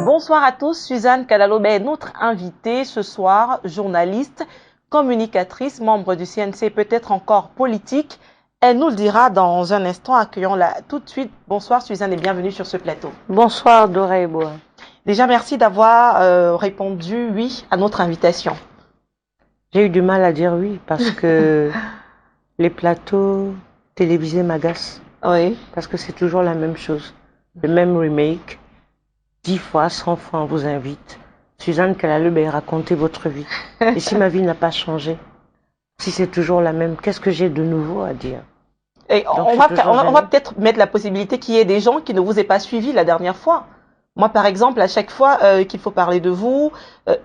Bonsoir à tous, Suzanne Kalalobé est notre invitée ce soir, journaliste, communicatrice, membre du CNC, peut-être encore politique. Elle nous le dira dans un instant, accueillons-la tout de suite. Bonsoir Suzanne et bienvenue sur ce plateau. Bonsoir Dora Eboa. Déjà merci d'avoir répondu oui à notre invitation. J'ai eu du mal à dire oui parce que les plateaux télévisés m'agacent. Oui. Parce que c'est toujours la même chose, le même remake. 10 fois, 100 fois, on vous invite. Suzanne Kalalobé, racontez votre vie. Et si ma vie n'a pas changé, si c'est toujours la même, qu'est-ce que j'ai de nouveau à dire? Et on va peut-être mettre la possibilité qu'il y ait des gens qui ne vous aient pas suivi la dernière fois. Moi, par exemple, à chaque fois qu'il faut parler de vous,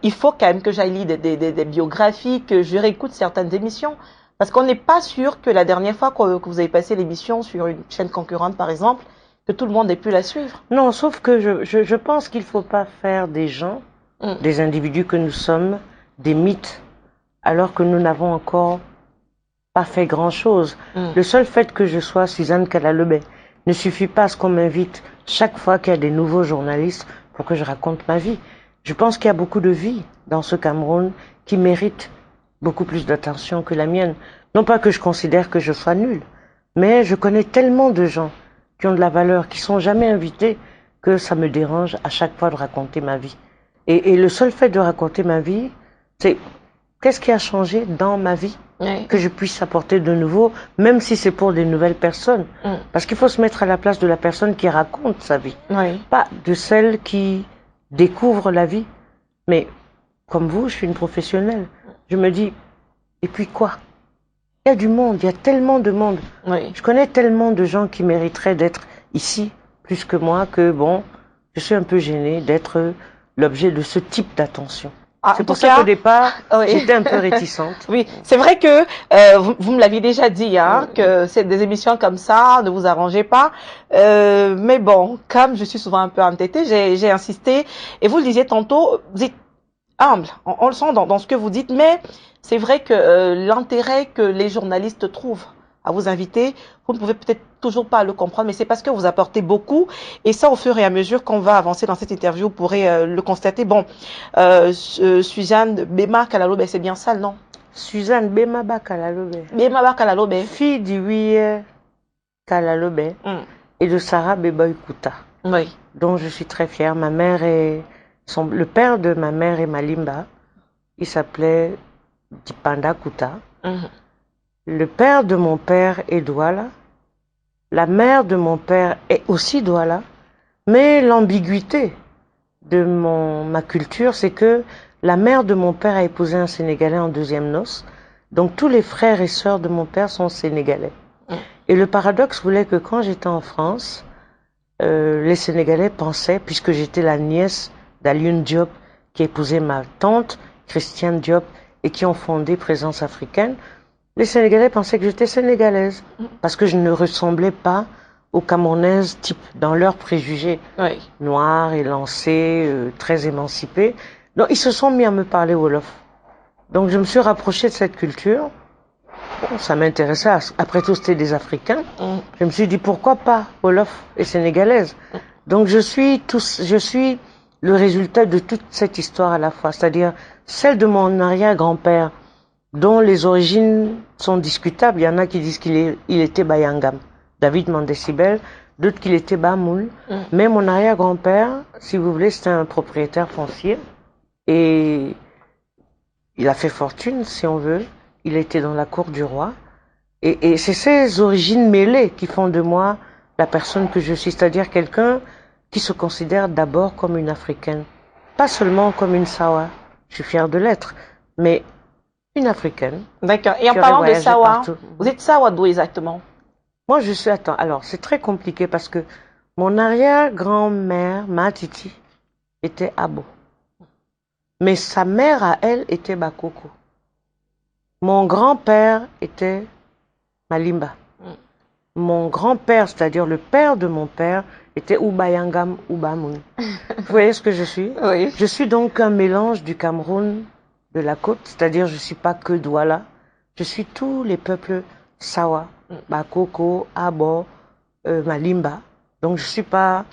il faut quand même que j'aille lire des biographies, que je réécoute certaines émissions. Parce qu'on n'est pas sûr que la dernière fois que vous avez passé l'émission sur une chaîne concurrente, par exemple, que tout le monde ait pu la suivre. Non, sauf que je pense qu'il ne faut pas faire des gens, des individus que nous sommes, des mythes, alors que nous n'avons encore pas fait grand-chose. Le seul fait que je sois Suzanne Kalalobé ne suffit pas à ce qu'on m'invite chaque fois qu'il y a des nouveaux journalistes pour que je raconte ma vie. Je pense qu'il y a beaucoup de vies dans ce Cameroun qui méritent beaucoup plus d'attention que la mienne. Non pas que je considère que je sois nulle, mais je connais tellement de gens qui ont de la valeur, qui sont jamais invités, que ça me dérange à chaque fois de raconter ma vie. Et le seul fait de raconter ma vie, c'est qu'est-ce qui a changé dans ma vie que je puisse apporter de nouveau, même si c'est pour des nouvelles personnes. Parce qu'il faut se mettre à la place de la personne qui raconte sa vie, pas de celle qui découvre la vie. Mais comme vous, je suis une professionnelle. Je me dis, et puis quoi? Il y a du monde, il y a tellement de monde. Je connais tellement de gens qui mériteraient d'être ici, plus que moi, que bon, je suis un peu gênée d'être l'objet de ce type d'attention. C'est pour ça qu'au départ, j'étais un peu réticente. Oui, c'est vrai que vous me l'aviez déjà dit, hein, que c'est des émissions comme ça, ne vous arrangez pas. Mais bon, comme je suis souvent un peu entêtée, j'ai insisté. Et vous le disiez tantôt, vous êtes humble, on le sent dans ce que vous dites, mais c'est vrai que l'intérêt que les journalistes trouvent à vous inviter, vous ne pouvez peut-être toujours pas le comprendre, mais c'est parce que vous apportez beaucoup. Et ça, au fur et à mesure qu'on va avancer dans cette interview, vous pourrez le constater. Bon, Suzanne Bema Kalalobé, c'est bien ça, non? Suzanne Bema Kalalobé. Bema Kalalobé. Fille d'Iwie Kalalobé et de Sarah Beba-Ikuta. Oui. Dont je suis très fière. Ma mère est... le père de ma mère est Malimba. Il s'appelait Dipanda Kuta. Le père de mon père est Douala. La mère de mon père est aussi Douala. Mais l'ambiguïté de ma culture, c'est que la mère de mon père a épousé un Sénégalais en deuxième noces. Donc tous les frères et sœurs de mon père sont sénégalais. Et le paradoxe voulait que quand j'étais en France, les Sénégalais pensaient, puisque j'étais la nièce d'Alioune Diop, qui a épousé ma tante, Christiane Diop, et qui ont fondé Présence africaine, les Sénégalais pensaient que j'étais sénégalaise, parce que je ne ressemblais pas aux Camerounaises type dans leurs préjugés, noirs, élancés, très émancipés. Donc ils se sont mis à me parler Wolof. Donc je me suis rapprochée de cette culture. Bon, ça m'intéressait. Après tout, c'était des Africains. Je me suis dit pourquoi pas Wolof et sénégalaise. Donc je suis le résultat de toute cette histoire à la fois, c'est-à-dire celle de mon arrière-grand-père, dont les origines sont discutables. Il y en a qui disent qu'il était Bayangam, David Mandesibel, d'autres qu'il était Bamoul. Mais mon arrière-grand-père, si vous voulez, c'était un propriétaire foncier. Et il a fait fortune, si on veut. Il était dans la cour du roi. Et c'est ces origines mêlées qui font de moi la personne que je suis, c'est-à-dire quelqu'un qui se considère d'abord comme une Africaine. Pas seulement comme une Sawa, je suis fière de l'être, mais une Africaine. D'accord. Et en parlant de Sawa, vous êtes Sawa d'où exactement? Moi, je suis... Attends, alors, c'est très compliqué parce que mon arrière-grand-mère, ma titi, était Abo. Mais sa mère à elle était Bakoko. Mon grand-père était Malimba. Mon grand-père, c'est-à-dire le père de mon père, était Ubayangam Ubamun. Vous voyez ce que je suis? Oui. Je suis donc un mélange du Cameroun, de la côte, c'est-à-dire je ne suis pas que Douala. Je suis tous les peuples Sawa, Bakoko, Abo, Malimba. Donc je ne suis pas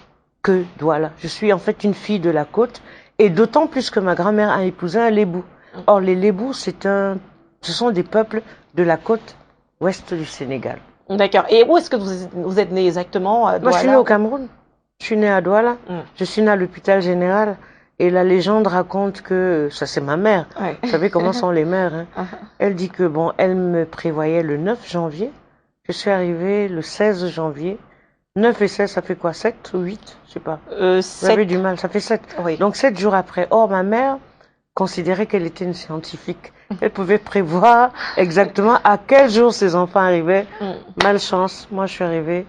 que Douala. Je suis en fait une fille de la côte, et d'autant plus que ma grand-mère a épousé un Lébou. Or les Lébous, ce sont des peuples de la côte ouest du Sénégal. D'accord. Et où est-ce que vous êtes né exactement, à Moi, je suis née au Cameroun. Je suis née à Douala. Je suis née à l'hôpital général. Et la légende raconte que, ça c'est ma mère. Ouais. Vous savez comment sont les mères, hein? Elle dit que, bon, elle me prévoyait le 9 janvier. Je suis arrivée le 16 janvier. 9 et 16, ça fait quoi? 7 ou 8? Je sais pas. Vous avez du mal, ça fait 7. Oui. Donc 7 jours après. Or, ma mère considérait qu'elle était une scientifique. Elle pouvait prévoir exactement à quel jour ses enfants arrivaient. Malchance, moi je suis arrivée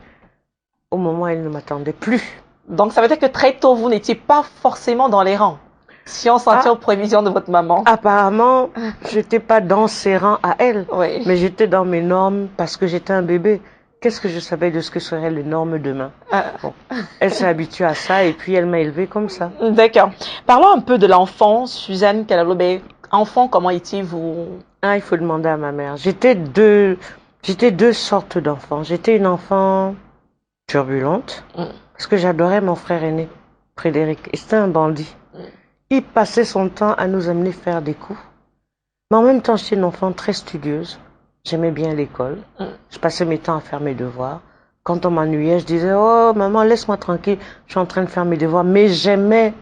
au moment où elle ne m'attendait plus. Donc ça veut dire que très tôt, vous n'étiez pas forcément dans les rangs, si on s'en tient aux prévisions de votre maman. Apparemment, j'étais pas dans ses rangs à elle, Oui. mais j'étais dans mes normes parce que j'étais un bébé. Qu'est-ce que je savais de ce que seraient les normes demain? Bon, elle s'est habituée à ça et puis elle m'a élevée comme ça. D'accord. Parlons un peu de l'enfance, Suzanne Kalalobe. Enfant, comment étiez-vous? Ah, il faut demander à ma mère. J'étais deux sortes d'enfants. J'étais une enfant turbulente parce que j'adorais mon frère aîné, Frédéric. Et c'était un bandit. Il passait son temps à nous amener faire des coups. Mais en même temps, j'étais une enfant très studieuse. J'aimais bien l'école. Je passais mes temps à faire mes devoirs. Quand on m'ennuyait, je disais, oh maman, laisse-moi tranquille, je suis en train de faire mes devoirs. Mais j'aimais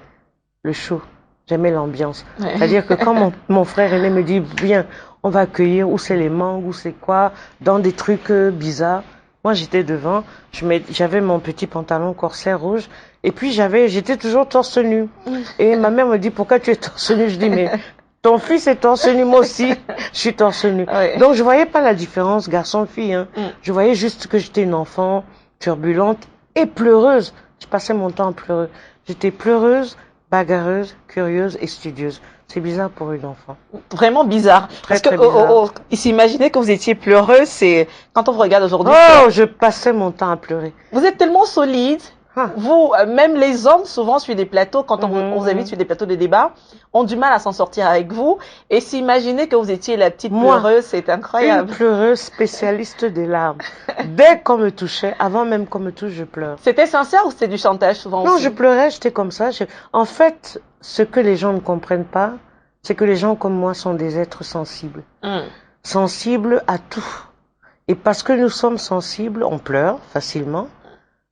le show, j'aimais l'ambiance. C'est-à-dire que quand mon frère aîné me dit, viens, on va accueillir, où c'est les mangues, où c'est quoi, dans des trucs bizarres. Moi, j'étais devant, j'avais mon petit pantalon corsaire rouge, et puis j'étais toujours torse nu. Et ma mère me dit, pourquoi tu es torse nu? Je dis, mais ton fils est torse nu, moi aussi, je suis torse nu. Oui. Donc, je voyais pas la différence garçon-fille. Hein. Je voyais juste que j'étais une enfant turbulente et pleureuse. Je passais mon temps à pleurer. J'étais pleureuse, bagarreuse, curieuse et studieuse. C'est bizarre pour une enfant. Vraiment bizarre. Très, Parce que très bizarre. s'imaginer que vous étiez pleureuse, c'est quand on vous regarde aujourd'hui. Oh, je passais mon temps à pleurer. Vous êtes tellement solide. Vous, même les hommes, souvent sur des plateaux, quand on vous invite sur des plateaux de débat, ont du mal à s'en sortir avec vous. Et s'imaginer que vous étiez la petite pleureuse, c'est incroyable. Une pleureuse spécialiste des larmes. Dès qu'on me touchait, avant même qu'on me touche, je pleure. C'était sincère ou c'était du chantage souvent Non, aussi? je pleurais, j'étais comme ça. En fait, ce que les gens ne comprennent pas, c'est que les gens comme moi sont des êtres sensibles. Sensibles à tout. Et parce que nous sommes sensibles, on pleure facilement.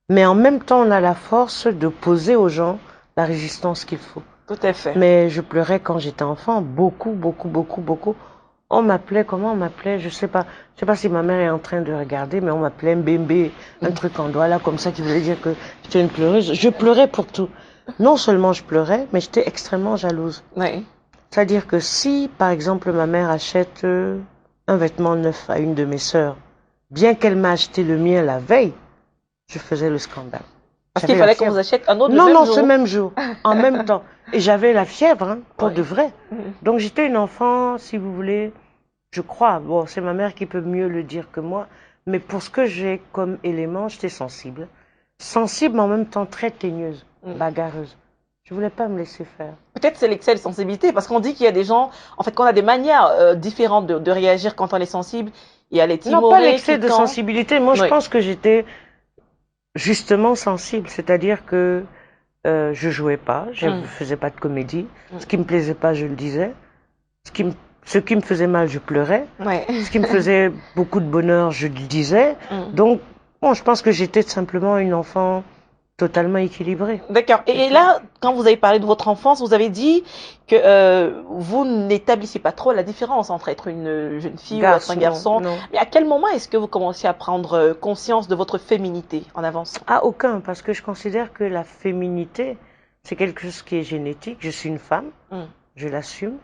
Mais en même temps, on a la force de poser aux gens la résistance qu'il faut. Tout à fait. Mais je pleurais quand j'étais enfant, beaucoup, beaucoup, beaucoup, beaucoup. On m'appelait, comment on m'appelait? Je sais pas si ma mère est en train de regarder, mais on m'appelait Mbembe, un truc en doigt là, comme ça, qui voulait dire que j'étais une pleureuse. Je pleurais pour tout. Non seulement je pleurais, mais j'étais extrêmement jalouse. Oui. C'est-à-dire que si, par exemple, ma mère achète un vêtement neuf à une de mes sœurs, bien qu'elle m'a acheté le mien la veille, je faisais le scandale. Parce qu'il fallait qu'on vous achète un autre le même même jour. jour. Ce même jour, en même temps. Et j'avais la fièvre, hein, pour de vrai. Donc j'étais une enfant, si vous voulez, je crois, bon, c'est ma mère qui peut mieux le dire que moi, mais pour ce que j'ai comme élément, j'étais sensible. Sensible, mais en même temps très teigneuse, bagarreuse. Je voulais pas me laisser faire. Peut-être c'est l'excès de sensibilité, parce qu'on dit qu'il y a des gens, en fait, qu'on a des manières différentes de réagir quand on est sensible. Il y a les timorés. Non, pas l'excès de sensibilité. Moi, je Oui. pense que j'étais justement sensible, c'est-à-dire que je jouais pas, je ne faisais pas de comédie. Ce qui me plaisait pas, je le disais. Ce qui me faisait mal, je pleurais. Ouais. Ce qui me faisait beaucoup de bonheur, je le disais. Donc, bon, je pense que j'étais simplement une enfant totalement équilibrée. D'accord. Et là, quand vous avez parlé de votre enfance, vous avez dit que vous n'établissiez pas trop la différence entre être une jeune fille ou être un garçon. Non. Mais à quel moment est-ce que vous commencez à prendre conscience de votre féminité en avançant? À aucun, parce que je considère que la féminité, c'est quelque chose qui est génétique. Je suis une femme, je l'assume,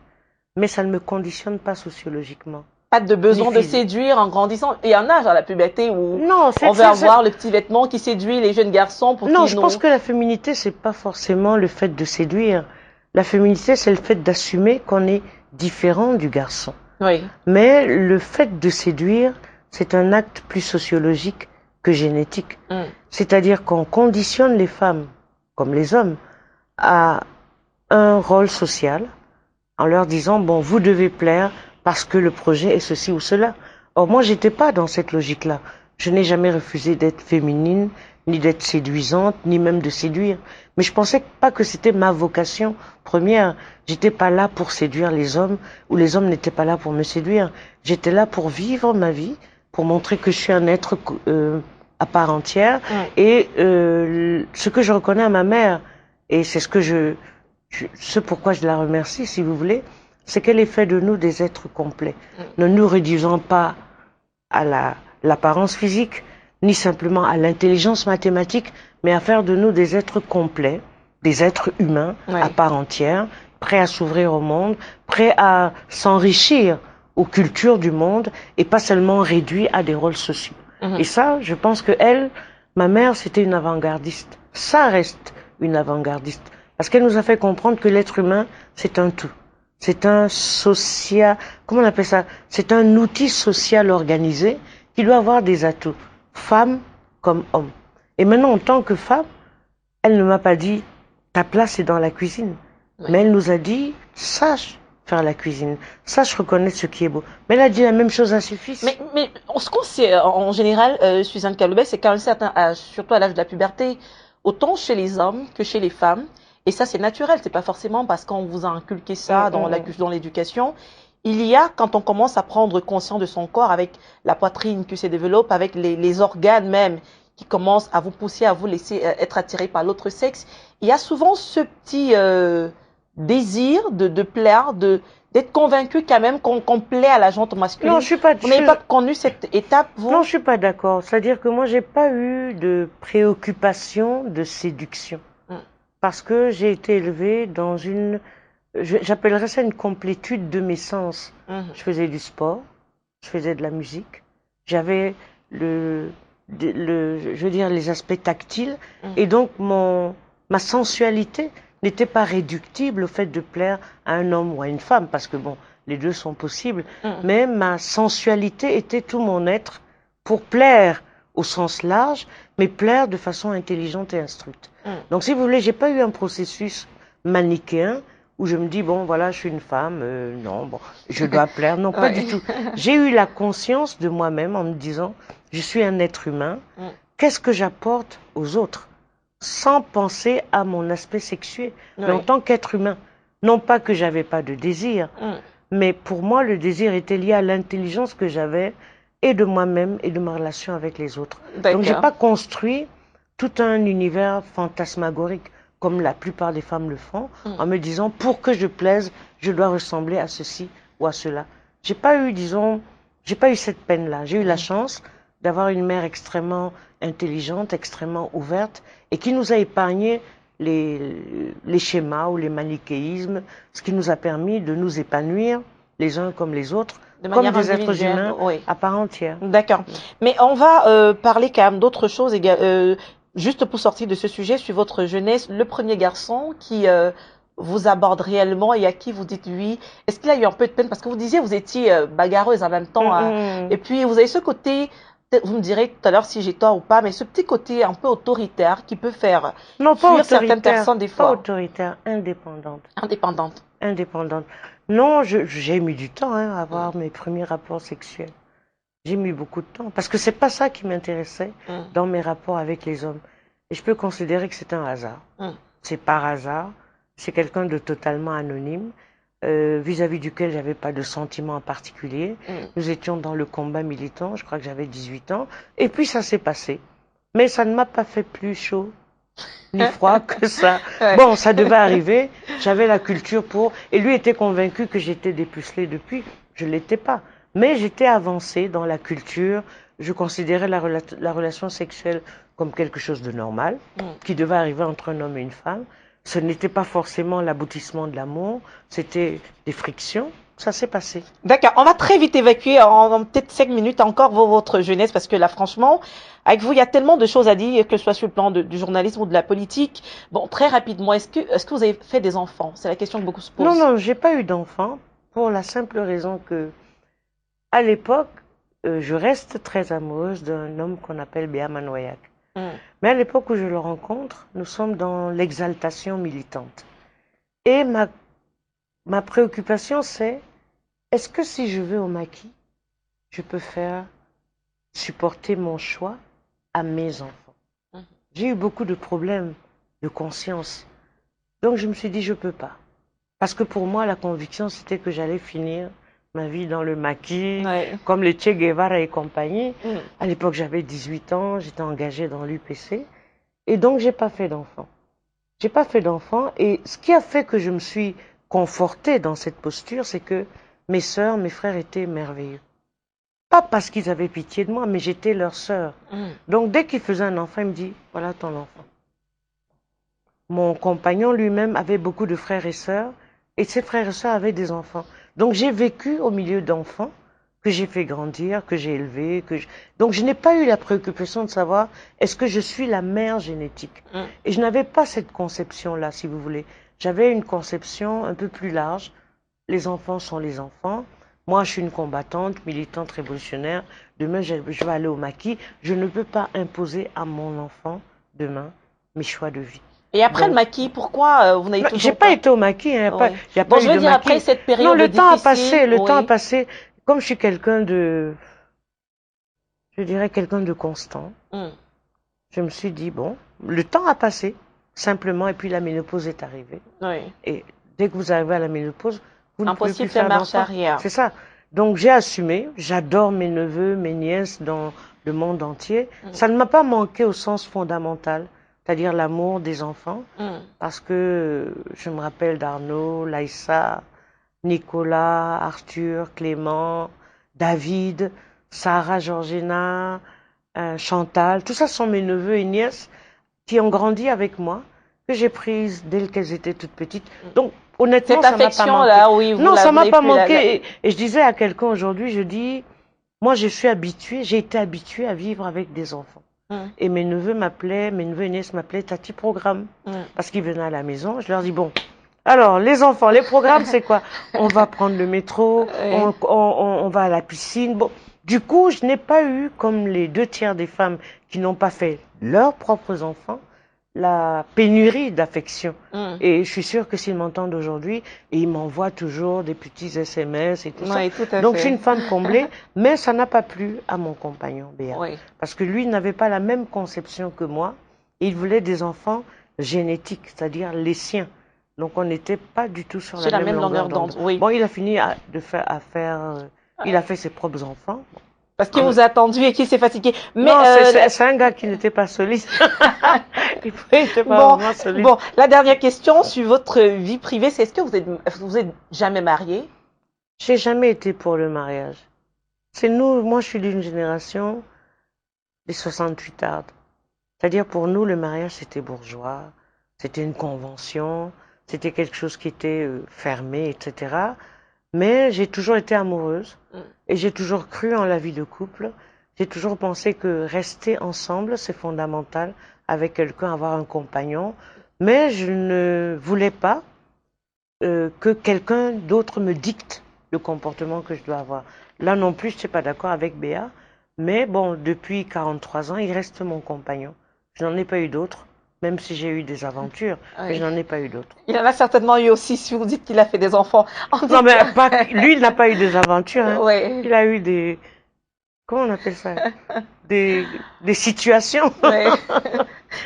mais ça ne me conditionne pas sociologiquement. Pas de besoin de séduire en grandissant. Il y en a, genre la puberté où non, on veut avoir le petit vêtement qui séduit les jeunes garçons pour non, je pense que la féminité, c'est pas forcément le fait de séduire. La féminité, c'est le fait d'assumer qu'on est différent du garçon. Oui. Mais le fait de séduire, c'est un acte plus sociologique que génétique. C'est-à-dire qu'on conditionne les femmes, comme les hommes, à un rôle social en leur disant, bon, vous devez plaire parce que le projet est ceci ou cela. Or, moi, j'étais pas dans cette logique-là. Je n'ai jamais refusé d'être féminine, ni d'être séduisante, ni même de séduire. Mais je pensais pas que c'était ma vocation première. J'étais pas là pour séduire les hommes, ou les hommes n'étaient pas là pour me séduire. J'étais là pour vivre ma vie, pour montrer que je suis un être à part entière. Et ce que je reconnais à ma mère, et c'est ce que ce pourquoi je la remercie, si vous voulez, c'est qu'elle ait fait de nous des êtres complets. Ne nous réduisant pas à l'apparence physique, ni simplement à l'intelligence mathématique, mais à faire de nous des êtres complets, des êtres humains à part entière, prêts à s'ouvrir au monde, prêts à s'enrichir aux cultures du monde et pas seulement réduits à des rôles sociaux. Et ça, je pense que elle, ma mère, c'était une avant-gardiste. Ça reste une avant-gardiste. Parce qu'elle nous a fait comprendre que l'être humain, c'est un tout. C'est un social, comment on appelle ça? C'est un outil social organisé qui doit avoir des atouts, femme comme homme. Et maintenant, en tant que femme, elle ne m'a pas dit, ta place est dans la cuisine. Mais elle nous a dit, sache faire la cuisine, sache reconnaître ce qui est beau. Mais elle a dit la même chose à ses fils. Mais ce qu'on sait en général, Suzanne Kaloubet, c'est qu'à un certain âge, surtout à l'âge de la puberté, autant chez les hommes que chez les femmes, et ça c'est naturel, c'est pas forcément parce qu'on vous a inculqué ça dans l'éducation. Il y a, quand on commence à prendre conscience de son corps, avec la poitrine qui se développe, avec les organes même qui commencent à vous pousser, à vous laisser être attiré par l'autre sexe, il y a souvent ce petit désir de plaire, d'être convaincu quand même qu'on plaît à la gente masculine. Non, je suis pas. Vous n'avez pas connu cette étape, vous? Non, je suis pas d'accord. C'est-à-dire que moi, j'ai pas eu de préoccupation de séduction. Parce que j'ai été élevée dans une, j'appellerais ça une complétude de mes sens. Je faisais du sport, je faisais de la musique, j'avais je veux dire, les aspects tactiles, et donc ma sensualité n'était pas réductible au fait de plaire à un homme ou à une femme, parce que bon, les deux sont possibles, mais ma sensualité était tout mon être pour plaire au sens large, mais plaire de façon intelligente et instruite. Donc, si vous voulez, j'ai pas eu un processus manichéen où je me dis, bon, voilà, je suis une femme, non, bon, je dois plaire. Non, pas du tout. J'ai eu la conscience de moi-même en me disant, je suis un être humain, qu'est-ce que j'apporte aux autres? Sans penser à mon aspect sexuel, mais en tant qu'être humain. Non pas que j'avais pas de désir, mais pour moi, le désir était lié à l'intelligence que j'avais et de moi-même et de ma relation avec les autres. Donc, j'ai pas construit tout un univers fantasmagorique comme la plupart des femmes le font, en me disant, pour que je plaise, je dois ressembler à ceci ou à cela. J'ai pas eu, disons, j'ai pas eu cette peine-là. J'ai eu la chance d'avoir une mère extrêmement intelligente, extrêmement ouverte, et qui nous a épargné les schémas ou les manichéismes, ce qui nous a permis de nous épanouir les uns comme les autres, comme des êtres humains à part entière. D'accord. Mais on va parler quand même d'autres choses. Juste pour sortir de ce sujet, sur votre jeunesse, le premier garçon qui vous aborde réellement et à qui vous dites oui, est-ce qu'il a eu un peu de peine? Parce que vous disiez vous étiez bagarreuse en même temps. Et puis vous avez ce côté, vous me direz tout à l'heure si j'ai tort ou pas, mais ce petit côté un peu autoritaire qui peut faire fuir certaines personnes des fois. Pas autoritaire, indépendante. Indépendante. Indépendante. Non, j'ai mis du temps à avoir mes premiers rapports sexuels. J'ai mis beaucoup de temps, parce que c'est pas ça qui m'intéressait dans mes rapports avec les hommes. Et je peux considérer que c'est un hasard. C'est par hasard. C'est quelqu'un de totalement anonyme, vis-à-vis duquel j'avais pas de sentiment en particulier. Nous étions dans le combat militant, je crois que j'avais 18 ans. Et puis ça s'est passé. Mais ça ne m'a pas fait plus chaud ni froid que ça. Bon, ça devait arriver. J'avais la culture pour... Et lui était convaincu que j'étais dépucelée depuis. Je l'étais pas. Mais j'étais avancée dans la culture. Je considérais la relation sexuelle comme quelque chose de normal, qui devait arriver entre un homme et une femme. Ce n'était pas forcément l'aboutissement de l'amour, c'était des frictions. Ça s'est passé. D'accord, on va très vite évacuer en peut-être 5 minutes encore votre jeunesse, parce que là, franchement, avec vous, il y a tellement de choses à dire, que ce soit sur le plan du journalisme ou de la politique. Bon, très rapidement, est-ce que vous avez fait des enfants? C'est la question que beaucoup se posent. Non, j'ai pas eu d'enfants, pour la simple raison que, à l'époque, je reste très amoureuse d'un homme qu'on appelle Béa Manoyak. Mais à l'époque où je le rencontre, nous sommes dans l'exaltation militante. Et ma préoccupation, c'est, est-ce que si je vais au maquis, je peux faire supporter mon choix à mes enfants? J'ai eu beaucoup de problèmes de conscience. Donc je me suis dit, je ne peux pas. Parce que pour moi, la conviction, c'était que j'allais finir ma vie dans le maquis, comme les Che Guevara et compagnie. À l'époque, j'avais 18 ans, j'étais engagée dans l'UPC. Et donc, j'ai pas fait d'enfant. J'ai pas fait d'enfant. Et ce qui a fait que je me suis confortée dans cette posture, c'est que mes sœurs, mes frères étaient merveilleux. Pas parce qu'ils avaient pitié de moi, mais j'étais leur sœur. Donc, dès qu'ils faisaient un enfant, il me dit, voilà ton enfant. Mon compagnon lui-même avait beaucoup de frères et sœurs, et ses frères et sœurs avaient des enfants. Donc j'ai vécu au milieu d'enfants que j'ai fait grandir, que j'ai élevés. Donc je n'ai pas eu la préoccupation de savoir est-ce que je suis la mère génétique. Et je n'avais pas cette conception-là, si vous voulez. J'avais une conception un peu plus large. Les enfants sont les enfants. Moi, je suis une combattante, militante révolutionnaire. Demain, je vais aller au maquis. Je ne peux pas imposer à mon enfant, demain, mes choix de vie. Et après le maquis, pourquoi vous n'avez toujours J'ai pas été au maquis, hein, ouais. y a pas je eu veux de dire, maquis. après cette période non, le difficile, temps a passé. Comme je suis quelqu'un de, je dirais quelqu'un de constant, je me suis dit, bon, le temps a passé, simplement, et puis la ménopause est arrivée. Et dès que vous arrivez à la ménopause, vous ne pouvez plus faire marche arrière. C'est ça. Donc j'ai assumé, j'adore mes neveux, mes nièces dans le monde entier. Ça ne m'a pas manqué au sens fondamental, c'est-à-dire l'amour des enfants, parce que je me rappelle d'Arnaud, Laïssa, Nicolas, Arthur, Clément, David, Sarah, Georgina, Chantal, tout ça sont mes neveux et nièces qui ont grandi avec moi, que j'ai prises dès qu'elles étaient toutes petites. Donc, honnêtement, cette affection-là, oui, non, ça m'a pas manqué. Et je disais à quelqu'un aujourd'hui, je dis, moi, j'ai été habituée à vivre avec des enfants. Et mes neveux et nièces m'appelaient Tati Programme. Parce qu'ils venaient à la maison. Je leur dis, bon, alors, les enfants, les programmes, c'est quoi? On va prendre le métro, on va à la piscine. Bon, du coup, je n'ai pas eu, comme les 2 tiers des femmes qui n'ont pas fait leurs propres enfants, la pénurie d'affection. Et je suis sûre que s'ils m'entendent aujourd'hui, ils m'envoient toujours des petits SMS et tout ça. Donc, je suis une femme comblée, mais ça n'a pas plu à mon compagnon, Béa. Parce que lui n'avait pas la même conception que moi. Il voulait des enfants génétiques, c'est-à-dire les siens. Donc, on n'était pas du tout sur la même longueur d'onde. Bon, il a fini il a fait ses propres enfants. Parce qu'il vous a attendu et qu'il s'est fatigué. Mais non, c'est un gars qui n'était pas solide. Il n'était pas vraiment solide. Bon, la dernière question sur votre vie privée, c'est est-ce que vous êtes jamais marié? J'ai jamais été pour le mariage. Moi je suis d'une génération des 68 ardes. C'est-à-dire pour nous, le mariage c'était bourgeois, c'était une convention, c'était quelque chose qui était fermé, etc. Mais j'ai toujours été amoureuse et j'ai toujours cru en la vie de couple. J'ai toujours pensé que rester ensemble, c'est fondamental avec quelqu'un, avoir un compagnon. Mais je ne voulais pas que quelqu'un d'autre me dicte le comportement que je dois avoir. Là non plus, je ne suis pas d'accord avec Béa. Mais bon, depuis 43 ans, il reste mon compagnon. Je n'en ai pas eu d'autres. Même si j'ai eu des aventures, mais je n'en ai pas eu d'autres. Il en a certainement eu aussi, si vous dites qu'il a fait des enfants. Non, mais lui, il n'a pas eu des aventures. Hein. Il a eu des... Comment on appelle ça? Des situations.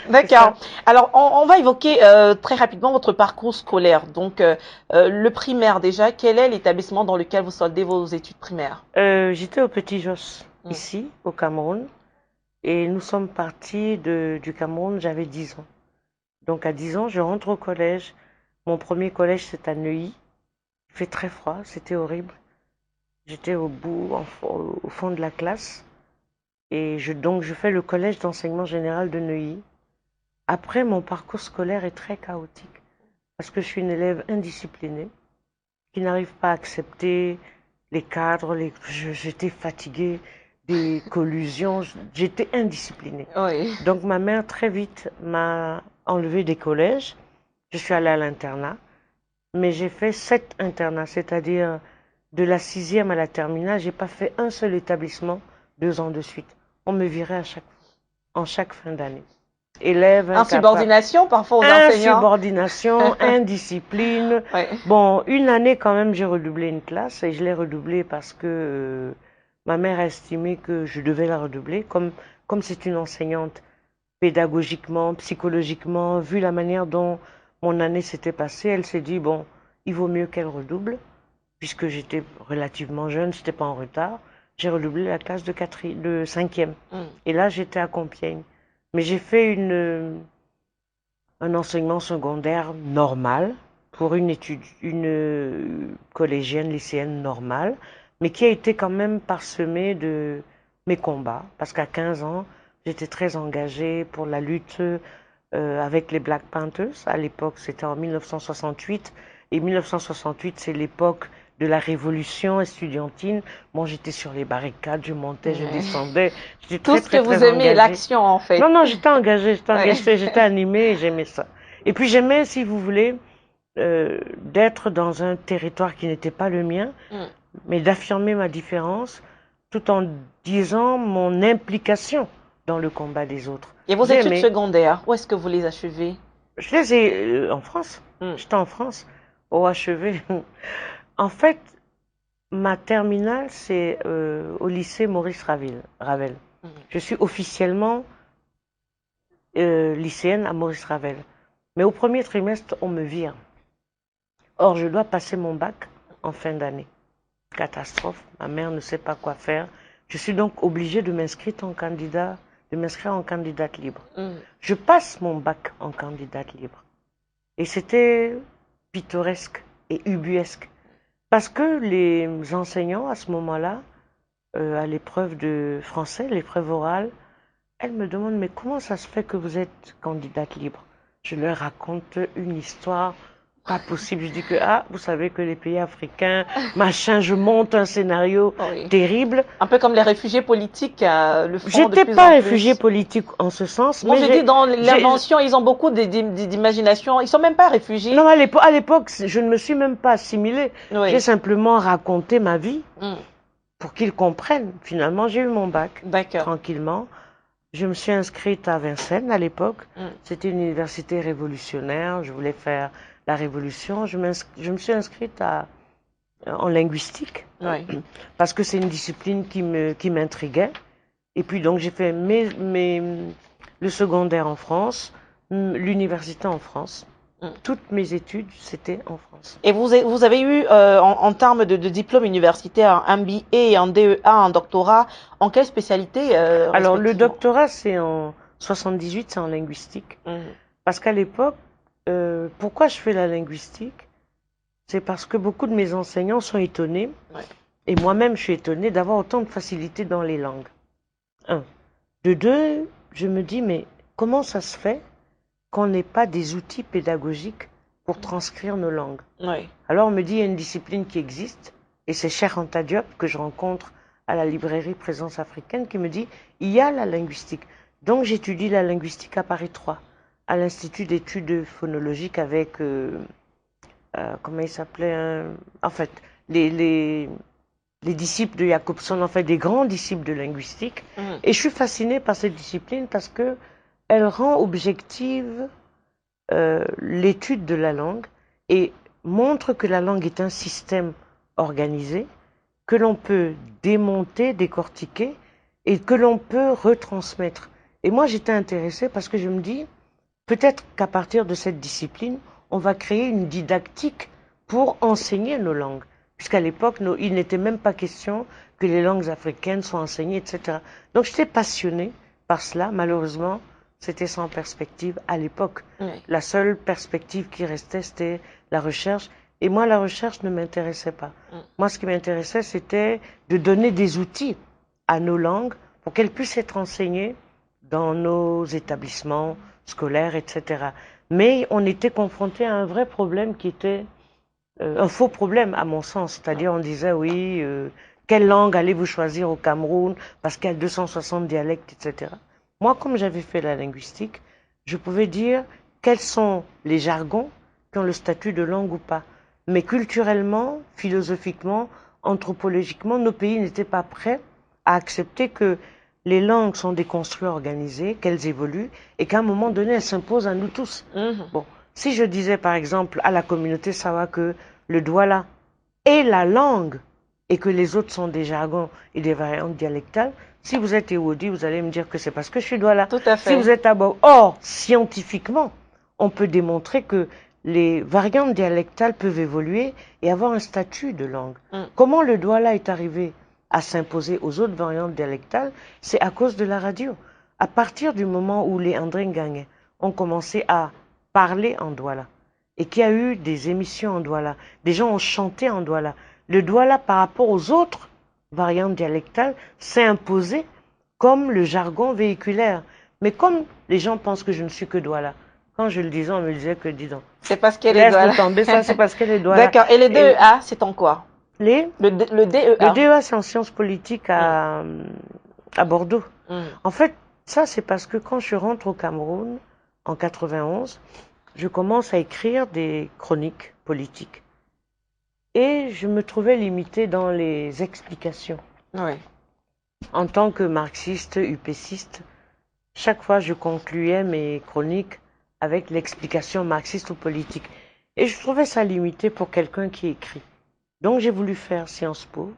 D'accord. Alors, on va évoquer très rapidement votre parcours scolaire. Donc, le primaire déjà, quel est l'établissement dans lequel vous soldez vos études primaires? J'étais au Petit Jos, ici, au Cameroun. Et nous sommes partis du Cameroun, j'avais 10 ans. Donc à 10 ans, je rentre au collège. Mon premier collège, c'est à Neuilly. Il fait très froid, c'était horrible. J'étais au fond de la classe. Et donc je fais le collège d'enseignement général de Neuilly. Après, mon parcours scolaire est très chaotique. Parce que je suis une élève indisciplinée, qui n'arrive pas à accepter les cadres. J'étais fatiguée. Des collusions, j'étais indisciplinée. Donc ma mère très vite m'a enlevée des collèges. Je suis allée à l'internat, mais j'ai fait 7 internats, c'est-à-dire de la 6e à la terminale, j'ai pas fait un seul établissement 2 ans de suite. On me virait en chaque fin d'année. Élève incapable. Insubordination parfois aux enseignants. Insubordination, indiscipline. Ouais. Bon, une année quand même, j'ai redoublé une classe et je l'ai redoublée parce que ma mère a estimé que je devais la redoubler. Comme c'est une enseignante, pédagogiquement, psychologiquement, vu la manière dont mon année s'était passée, elle s'est dit, bon, il vaut mieux qu'elle redouble, puisque j'étais relativement jeune, j'étais pas en retard. J'ai redoublé la classe de 5e. Et là, j'étais à Compiègne. Mais j'ai fait un enseignement secondaire normal pour une collégienne, lycéenne normale, mais qui a été quand même parsemée de mes combats, parce qu'à 15 ans, j'étais très engagée pour la lutte avec les Black Panthers. À l'époque, c'était en 1968, et 1968, c'est l'époque de la révolution estudiantine. Moi, j'étais sur les barricades, je montais, je descendais. J'étais Tout ce que vous aimez, l'action en fait. Non, j'étais engagée, j'étais animée, j'aimais ça. Et puis j'aimais, si vous voulez, d'être dans un territoire qui n'était pas le mien, mais d'affirmer ma différence, tout en disant mon implication dans le combat des autres. Et vos études secondaires, où est-ce que vous les achevez? Je les ai en France. J'étais en France, au achevé. En fait, ma terminale, c'est au lycée Maurice Ravel. Je suis officiellement lycéenne à Maurice Ravel. Mais au premier trimestre, on me vire. Or, je dois passer mon bac en fin d'année. Catastrophe, ma mère ne sait pas quoi faire. Je suis donc obligée de m'inscrire en candidate libre. Je passe mon bac en candidate libre. Et c'était pittoresque et ubuesque. Parce que les enseignants, à ce moment-là, à l'épreuve de français, l'épreuve orale, elles me demandent, mais comment ça se fait que vous êtes candidate libre? Je leur raconte une histoire pas possible. Je dis que, vous savez que les pays africains, machin, je monte un scénario terrible. Un peu comme les réfugiés politiques le font de plus en plus. J'étais pas réfugiée politique en ce sens. Moi, je dis dans l'invention, ils ont beaucoup d'imagination. Ils sont même pas réfugiés. Non, à l'époque, je ne me suis même pas assimilée. J'ai simplement raconté ma vie pour qu'ils comprennent. Finalement, j'ai eu mon bac tranquillement. Je me suis inscrite à Vincennes à l'époque. C'était une université révolutionnaire. Je voulais faire la révolution. Je me suis inscrite en linguistique parce que c'est une discipline qui m'intriguait. Et puis donc j'ai fait le secondaire en France, l'université en France. Toutes mes études, c'était en France. Et vous avez eu, en termes de diplôme universitaire, un MBA et un DEA, un doctorat, en quelle spécialité Alors, le doctorat, c'est en 78, c'est en linguistique. Parce qu'à l'époque, pourquoi je fais la linguistique? C'est parce que beaucoup de mes enseignants sont étonnés, et moi-même, je suis étonnée d'avoir autant de facilité dans les langues. De deux, je me dis, mais comment ça se fait qu'on n'ait pas des outils pédagogiques pour transcrire nos langues? Alors on me dit, il y a une discipline qui existe, et c'est Cheikh Anta Diop que je rencontre à la librairie Présence africaine qui me dit, il y a la linguistique. Donc j'étudie la linguistique à Paris 3, à l'Institut d'études phonologiques avec, comment il s'appelait, en fait, les disciples de Jacobson, en fait, des grands disciples de linguistique. Et je suis fascinée par cette discipline parce que elle rend objective l'étude de la langue et montre que la langue est un système organisé, que l'on peut démonter, décortiquer et que l'on peut retransmettre. Et moi, j'étais intéressée parce que je me dis, peut-être qu'à partir de cette discipline, on va créer une didactique pour enseigner nos langues. Puisqu'à l'époque, il n'était même pas question que les langues africaines soient enseignées, etc. Donc j'étais passionnée par cela. Malheureusement, c'était sans perspective à l'époque. La seule perspective qui restait, c'était la recherche. Et moi, la recherche ne m'intéressait pas. Moi, ce qui m'intéressait, c'était de donner des outils à nos langues pour qu'elles puissent être enseignées dans nos établissements scolaires, etc. Mais on était confronté à un vrai problème qui était un faux problème à mon sens. C'est-à-dire, on disait, oui, quelle langue allez-vous choisir au Cameroun parce qu'il y a 260 dialectes, etc. Moi, comme j'avais fait la linguistique, je pouvais dire quels sont les jargons qui ont le statut de langue ou pas. Mais culturellement, philosophiquement, anthropologiquement, nos pays n'étaient pas prêts à accepter que les langues sont des construits organisés, qu'elles évoluent et qu'à un moment donné, elles s'imposent à nous tous. Bon, si je disais par exemple à la communauté Sawa que le Douala est la langue et que les autres sont des jargons et des variantes dialectales, si vous êtes Ewoodi, vous allez me dire que c'est parce que je suis Douala. Tout à fait. Si vous êtes Abo, or, scientifiquement, on peut démontrer que les variantes dialectales peuvent évoluer et avoir un statut de langue. Comment le Douala est arrivé à s'imposer aux autres variantes dialectales? C'est à cause de la radio. À partir du moment où les Andringangais ont commencé à parler en Douala et qu'il y a eu des émissions en Douala, des gens ont chanté en Douala, le Douala par rapport aux autres variantes dialectales s'est imposé comme le jargon véhiculaire. Mais comme les gens pensent que je ne suis que Douala, quand je le disais, on me disait que dis donc. C'est parce qu'elle est Douala. Laisse tomber, ça c'est parce qu'elle est Douala. D'accord. Et les DEA, c'est en quoi? Le DEA. Le DEA, c'est en sciences politiques à Bordeaux. En fait, ça c'est parce que quand je rentre au Cameroun, en 91, je commence à écrire des chroniques politiques. Et je me trouvais limitée dans les explications. Oui. En tant que marxiste, upéciste, chaque fois je concluais mes chroniques avec l'explication marxiste ou politique. Et je trouvais ça limité pour quelqu'un qui écrit. Donc j'ai voulu faire Sciences Po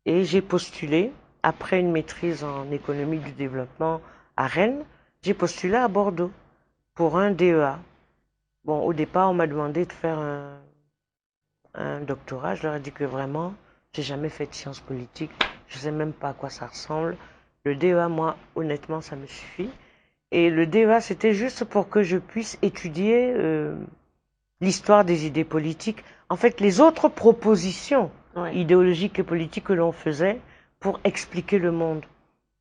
et j'ai postulé, après une maîtrise en économie du développement à Rennes, j'ai postulé à Bordeaux pour un DEA. Bon, au départ, on m'a demandé de faire un doctorat. Je leur ai dit que vraiment, j'ai jamais fait de sciences politiques. Je sais même pas à quoi ça ressemble. Le DEA, moi, honnêtement, ça me suffit. Et le DEA, c'était juste pour que je puisse étudier l'histoire des idées politiques. En fait, les autres propositions idéologiques et politiques que l'on faisait pour expliquer le monde.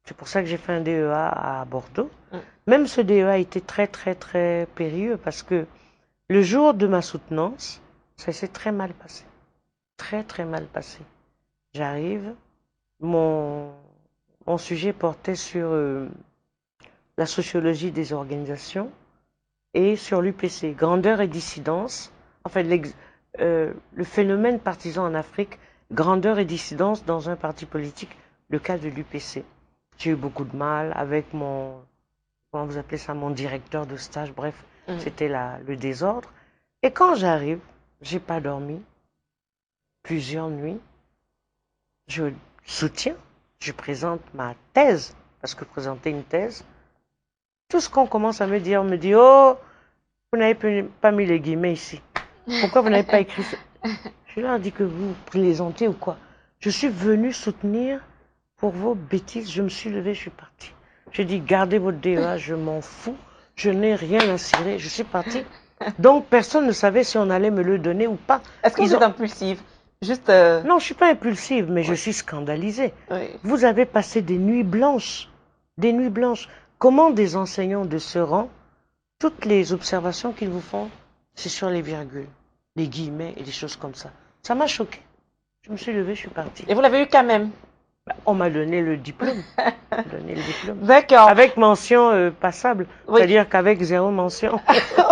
C'est pour ça que j'ai fait un DEA à Bordeaux. Même ce DEA était très, très, très périlleux parce que le jour de ma soutenance, ça s'est très mal passé. Très, très mal passé. J'arrive, mon sujet portait sur la sociologie des organisations et sur l'UPC, grandeur et dissidence. En fait, le phénomène partisan en Afrique, grandeur et dissidence dans un parti politique, le cas de l'UPC. J'ai eu beaucoup de mal avec mon, comment vous appelez ça, mon directeur de stage, bref, c'était le désordre. Et quand j'arrive, j'ai pas dormi, plusieurs nuits, je soutiens, je présente ma thèse, parce que présenter une thèse, tout ce qu'on commence à me dire, on me dit, oh, vous n'avez pas mis les guillemets ici. Pourquoi vous n'avez pas écrit ça? Je leur dis que vous plaisantez ou quoi? Je suis venu soutenir pour vos bêtises, je me suis levé, je suis parti. J'ai dit, gardez votre DEA, je m'en fous, je n'ai rien à cirer, je suis parti. Donc personne ne savait si on allait me le donner ou pas. Est-ce que vous êtes impulsive? Juste Non, je suis pas impulsive, mais je suis scandalisée. Vous avez passé des nuits blanches. Des nuits blanches. Comment des enseignants de ce rang, toutes les observations qu'ils vous font, c'est sur les virgules, les guillemets et des choses comme ça. Ça m'a choqué. Je me suis levée, je suis partie. Et vous l'avez eu quand même? On m'a donné le diplôme. D'accord. Avec mention passable. C'est-à-dire qu'avec 0 mention.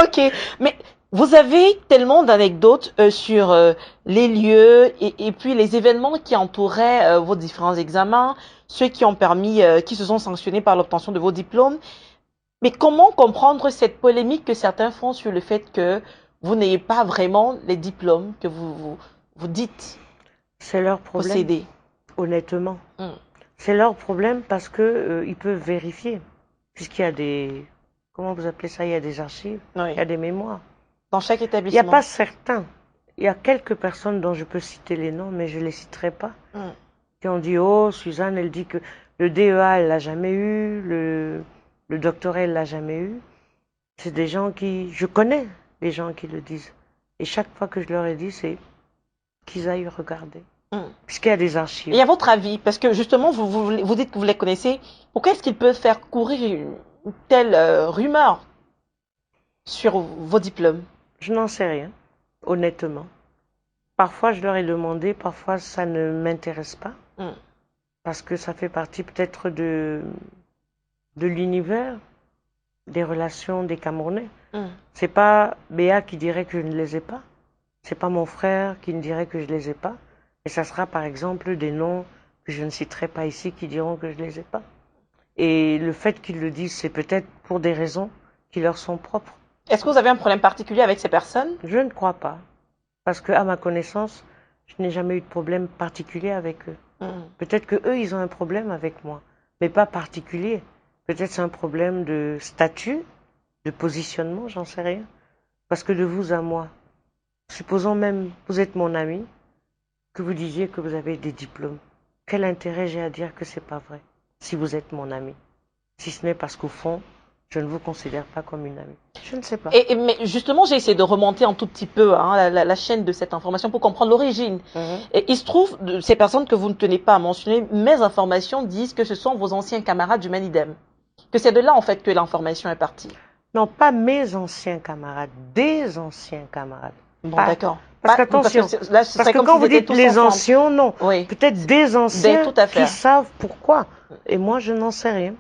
Ok. Mais vous avez tellement d'anecdotes sur les lieux et puis les événements qui entouraient vos différents examens, ceux qui ont permis, qui se sont sanctionnés par l'obtention de vos diplômes. Mais comment comprendre cette polémique que certains font sur le fait que vous n'ayez pas vraiment les diplômes que vous dites c'est leur problème, posséder? Honnêtement. C'est leur problème parce que ils peuvent vérifier. Puisqu'il y a des... Comment vous appelez ça? Il y a des archives, il y a des mémoires. Dans chaque établissement? Il n'y a pas certains. Il y a quelques personnes dont je peux citer les noms, mais je ne les citerai pas. Qui ont dit, oh, Suzanne, elle dit que le DEA, elle l'a jamais eu, le doctorat, elle l'a jamais eu. C'est des gens qui... Je connais les gens qui le disent. Et chaque fois que je leur ai dit, c'est qu'ils aillent regarder. Puisqu'il y a des archives. Et à votre avis, parce que justement, vous dites que vous les connaissez, pourquoi est-ce qu'ils peuvent faire courir une telle rumeur sur vos diplômes? Je n'en sais rien, honnêtement. Parfois, je leur ai demandé, parfois, ça ne m'intéresse pas. Parce que ça fait partie peut-être de l'univers des relations des Camerounais. C'est pas Béa qui dirait que je ne les ai pas. C'est pas mon frère qui me dirait que je les ai pas. Et ça sera par exemple des noms que je ne citerai pas ici qui diront que je ne les ai pas. Et le fait qu'ils le disent, c'est peut-être pour des raisons qui leur sont propres. Est-ce que vous avez un problème particulier avec ces personnes? Je ne crois pas. Parce que, à ma connaissance, je n'ai jamais eu de problème particulier avec eux. Peut-être que eux, ils ont un problème avec moi, mais pas particulier. Peut-être c'est un problème de statut, de positionnement, j'en sais rien. Parce que de vous à moi, supposons même, vous êtes mon ami, que vous disiez que vous avez des diplômes. Quel intérêt j'ai à dire que c'est pas vrai, si vous êtes mon ami? Si ce n'est parce qu'au fond, je ne vous considère pas comme une amie. Je ne sais pas. Mais justement, j'ai essayé de remonter un tout petit peu hein, la chaîne de cette information pour comprendre l'origine. Et il se trouve, ces personnes que vous ne tenez pas à mentionner, mes informations disent que ce sont vos anciens camarades du Manidem. Que c'est de là, en fait, que l'information est partie. Non, pas mes anciens camarades, des anciens camarades. Bon, d'accord. Parce qu'attention, parce que quand vous dites les anciens, non. Oui. Peut-être des anciens qui savent pourquoi. Et moi, je n'en sais rien.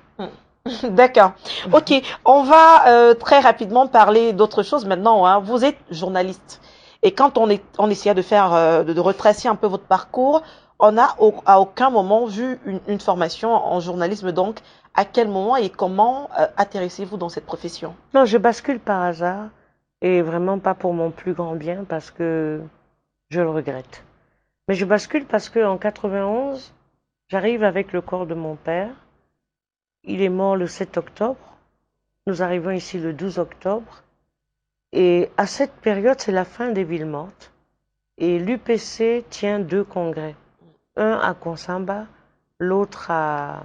D'accord. Ok, on va très rapidement parler d'autre chose maintenant. Hein. Vous êtes journaliste. Et quand on essayait de faire, de retracer un peu votre parcours, on n'a à aucun moment vu une formation en journalisme. Donc, à quel moment et comment atterrissez-vous dans cette profession? Non, je bascule par hasard. Et vraiment pas pour mon plus grand bien parce que je le regrette. Mais je bascule parce qu'en 91, j'arrive avec le corps de mon père. Il est mort le 7 octobre. Nous arrivons ici le 12 octobre. Et à cette période, c'est la fin des villes mortes. Et l'UPC tient 2 congrès. Un à Konsamba, l'autre à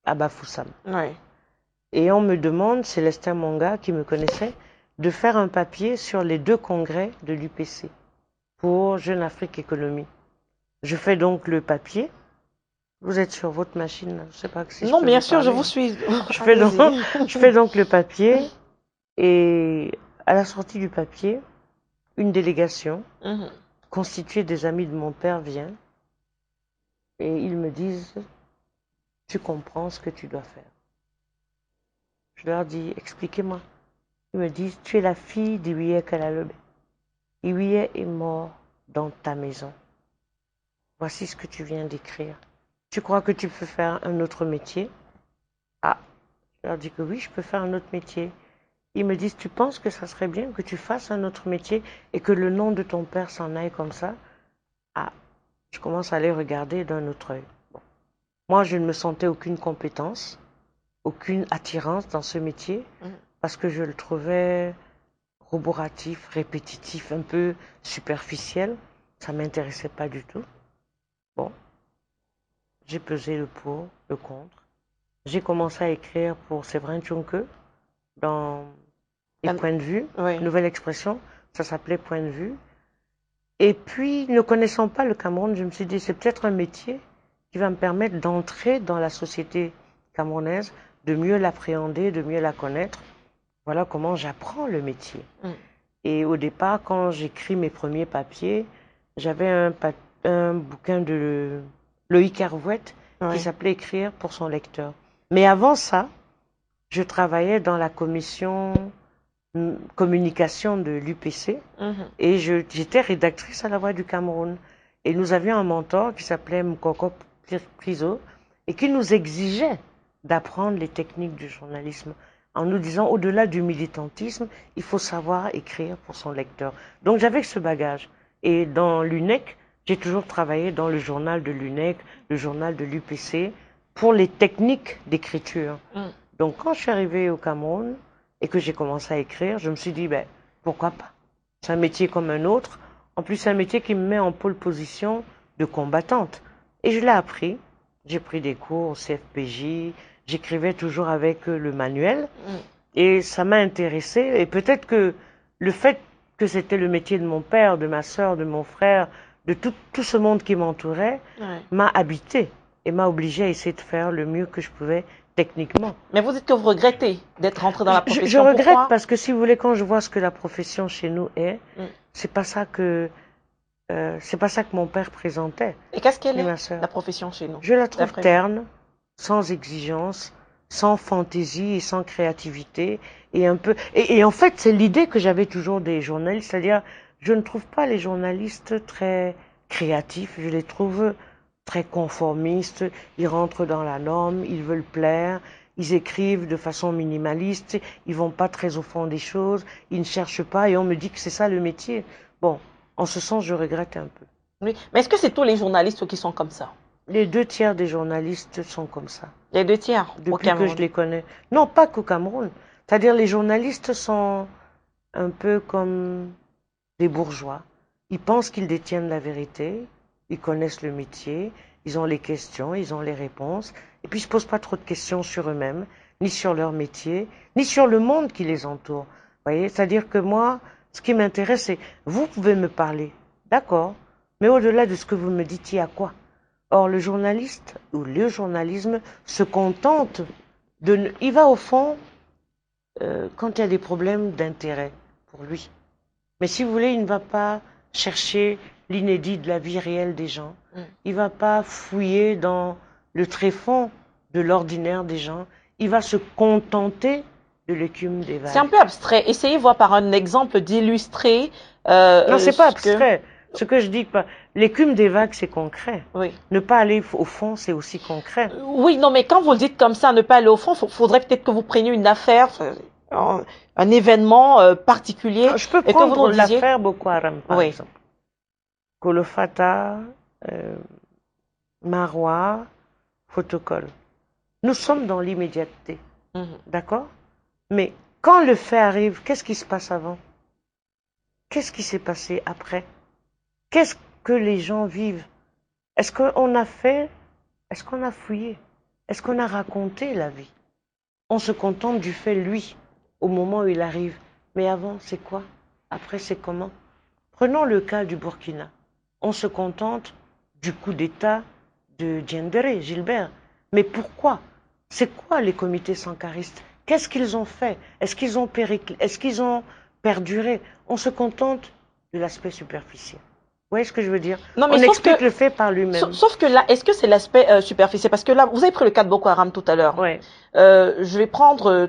Bafoussam. Oui. Et on me demande, Célestin Monga, qui me connaissait, de faire un papier sur les 2 congrès de l'UPC pour Jeune Afrique Économie. Je fais donc le papier. Vous êtes sur votre machine, je sais pas si non, bien sûr, je vous suis. Je fais donc le papier et à la sortie du papier, une délégation constituée des amis de mon père vient et ils me disent « Tu comprends ce que tu dois faire ». Je leur dis « Expliquez-moi ». Ils me disent, tu es la fille d'Iwiye Kalalobe. Iwiye est mort dans ta maison. Voici ce que tu viens d'écrire. Tu crois que tu peux faire un autre métier? Ah, je leur dis que oui, je peux faire un autre métier. Ils me disent, tu penses que ça serait bien que tu fasses un autre métier et que le nom de ton père s'en aille comme ça? Ah, je commence à les regarder d'un autre œil. Bon. Moi, je ne me sentais aucune compétence, aucune attirance dans ce métier. Parce que je le trouvais roboratif, répétitif, un peu superficiel. Ça ne m'intéressait pas du tout. Bon, j'ai pesé le pour, le contre. J'ai commencé à écrire pour Séverin Tchonke dans les points de vue, nouvelle expression, ça s'appelait point de vue. Et puis, ne connaissant pas le Cameroun, je me suis dit, c'est peut-être un métier qui va me permettre d'entrer dans la société camerounaise, de mieux l'appréhender, de mieux la connaître. Voilà comment j'apprends le métier. Et au départ, quand j'écris mes premiers papiers, j'avais un bouquin de Loïc Hervouette qui s'appelait Écrire pour son lecteur. Mais avant ça, je travaillais dans la commission communication de l'UPC et j'étais rédactrice à La Voix du Cameroun. Et nous avions un mentor qui s'appelait Mkoko Priso et qui nous exigeait d'apprendre les techniques du journalisme, en nous disant, au-delà du militantisme, il faut savoir écrire pour son lecteur. Donc j'avais ce bagage. Et dans l'UNEC, j'ai toujours travaillé dans le journal de l'UNEC, le journal de l'UPC, pour les techniques d'écriture. Donc quand je suis arrivée au Cameroun et que j'ai commencé à écrire, je me suis dit, ben, pourquoi pas? C'est un métier comme un autre. En plus, c'est un métier qui me met en pole position de combattante. Et je l'ai appris. J'ai pris des cours au CFPJ, j'écrivais toujours avec le manuel et ça m'a intéressée. Et peut-être que le fait que c'était le métier de mon père, de ma soeur, de mon frère, de tout ce monde qui m'entourait, m'a habité et m'a obligée à essayer de faire le mieux que je pouvais techniquement. Mais vous dites que vous regrettez d'être rentré dans la profession. Je regrette parce que si vous voulez, quand je vois ce que la profession chez nous est, c'est pas ça que mon père présentait. Et qu'est-ce qu'elle est, la profession chez nous? Je la trouve terne, sans exigence, sans fantaisie et sans créativité. Et un peu. Et en fait, c'est l'idée que j'avais toujours des journalistes, c'est-à-dire, je ne trouve pas les journalistes très créatifs, je les trouve très conformistes, ils rentrent dans la norme, ils veulent plaire, ils écrivent de façon minimaliste, ils vont pas très au fond des choses, ils ne cherchent pas et on me dit que c'est ça le métier. Bon, en ce sens, je regrette un peu. Oui. Mais est-ce que c'est tous les journalistes qui sont comme ça? Les 2 tiers des journalistes sont comme ça. Les 2 tiers au Depuis que je Cameroun? les connais. Non, pas qu'au Cameroun. C'est-à-dire les journalistes sont un peu comme des bourgeois. Ils pensent qu'ils détiennent la vérité, ils connaissent le métier, ils ont les questions, ils ont les réponses, et puis ils ne se posent pas trop de questions sur eux-mêmes, ni sur leur métier, ni sur le monde qui les entoure. Vous voyez, c'est-à-dire que moi, ce qui m'intéresse, c'est vous pouvez me parler, d'accord, mais au-delà de ce que vous me dites, il y a quoi? Or, le journaliste ou le journalisme se contente de... Il va au fond quand il y a des problèmes d'intérêt pour lui. Mais si vous voulez, il ne va pas chercher l'inédit de la vie réelle des gens. Il ne va pas fouiller dans le tréfonds de l'ordinaire des gens. Il va se contenter de l'écume des vagues. C'est un peu abstrait. Essayez voir par un exemple d'illustrer. Non, c'est pas abstrait. Ce que je dis, l'écume des vagues, c'est concret. Oui. Ne pas aller au fond, c'est aussi concret. Oui, non, mais quand vous le dites comme ça, ne pas aller au fond, faudrait peut-être que vous preniez une affaire, un événement particulier. Je peux et que vous prendre nous disiez... l'affaire Boko Haram, par exemple. Kolofata, Marois, Photocol. Nous sommes dans l'immédiateté. D'accord? Mais quand le fait arrive, qu'est-ce qui se passe avant? Qu'est-ce qui s'est passé après? Qu'est-ce que les gens vivent? Est-ce qu'on a fait? Est-ce qu'on a fouillé? Est-ce qu'on a raconté la vie? On se contente du fait, lui, au moment où il arrive. Mais avant, c'est quoi? Après, c'est comment? Prenons le cas du Burkina. On se contente du coup d'État de Diendéré, Gilbert. Mais pourquoi? C'est quoi les comités sankaristes? Qu'est-ce qu'ils ont fait? Est-ce qu'ils ont Est-ce qu'ils ont perduré? On se contente de l'aspect superficiel. Vous voyez ce que je veux dire? Non, mais on explique le fait par lui-même. Sauf que là, est-ce que c'est l'aspect superficiel? Parce que là, vous avez pris le cas de Boko Haram tout à l'heure. Ouais. Je vais prendre,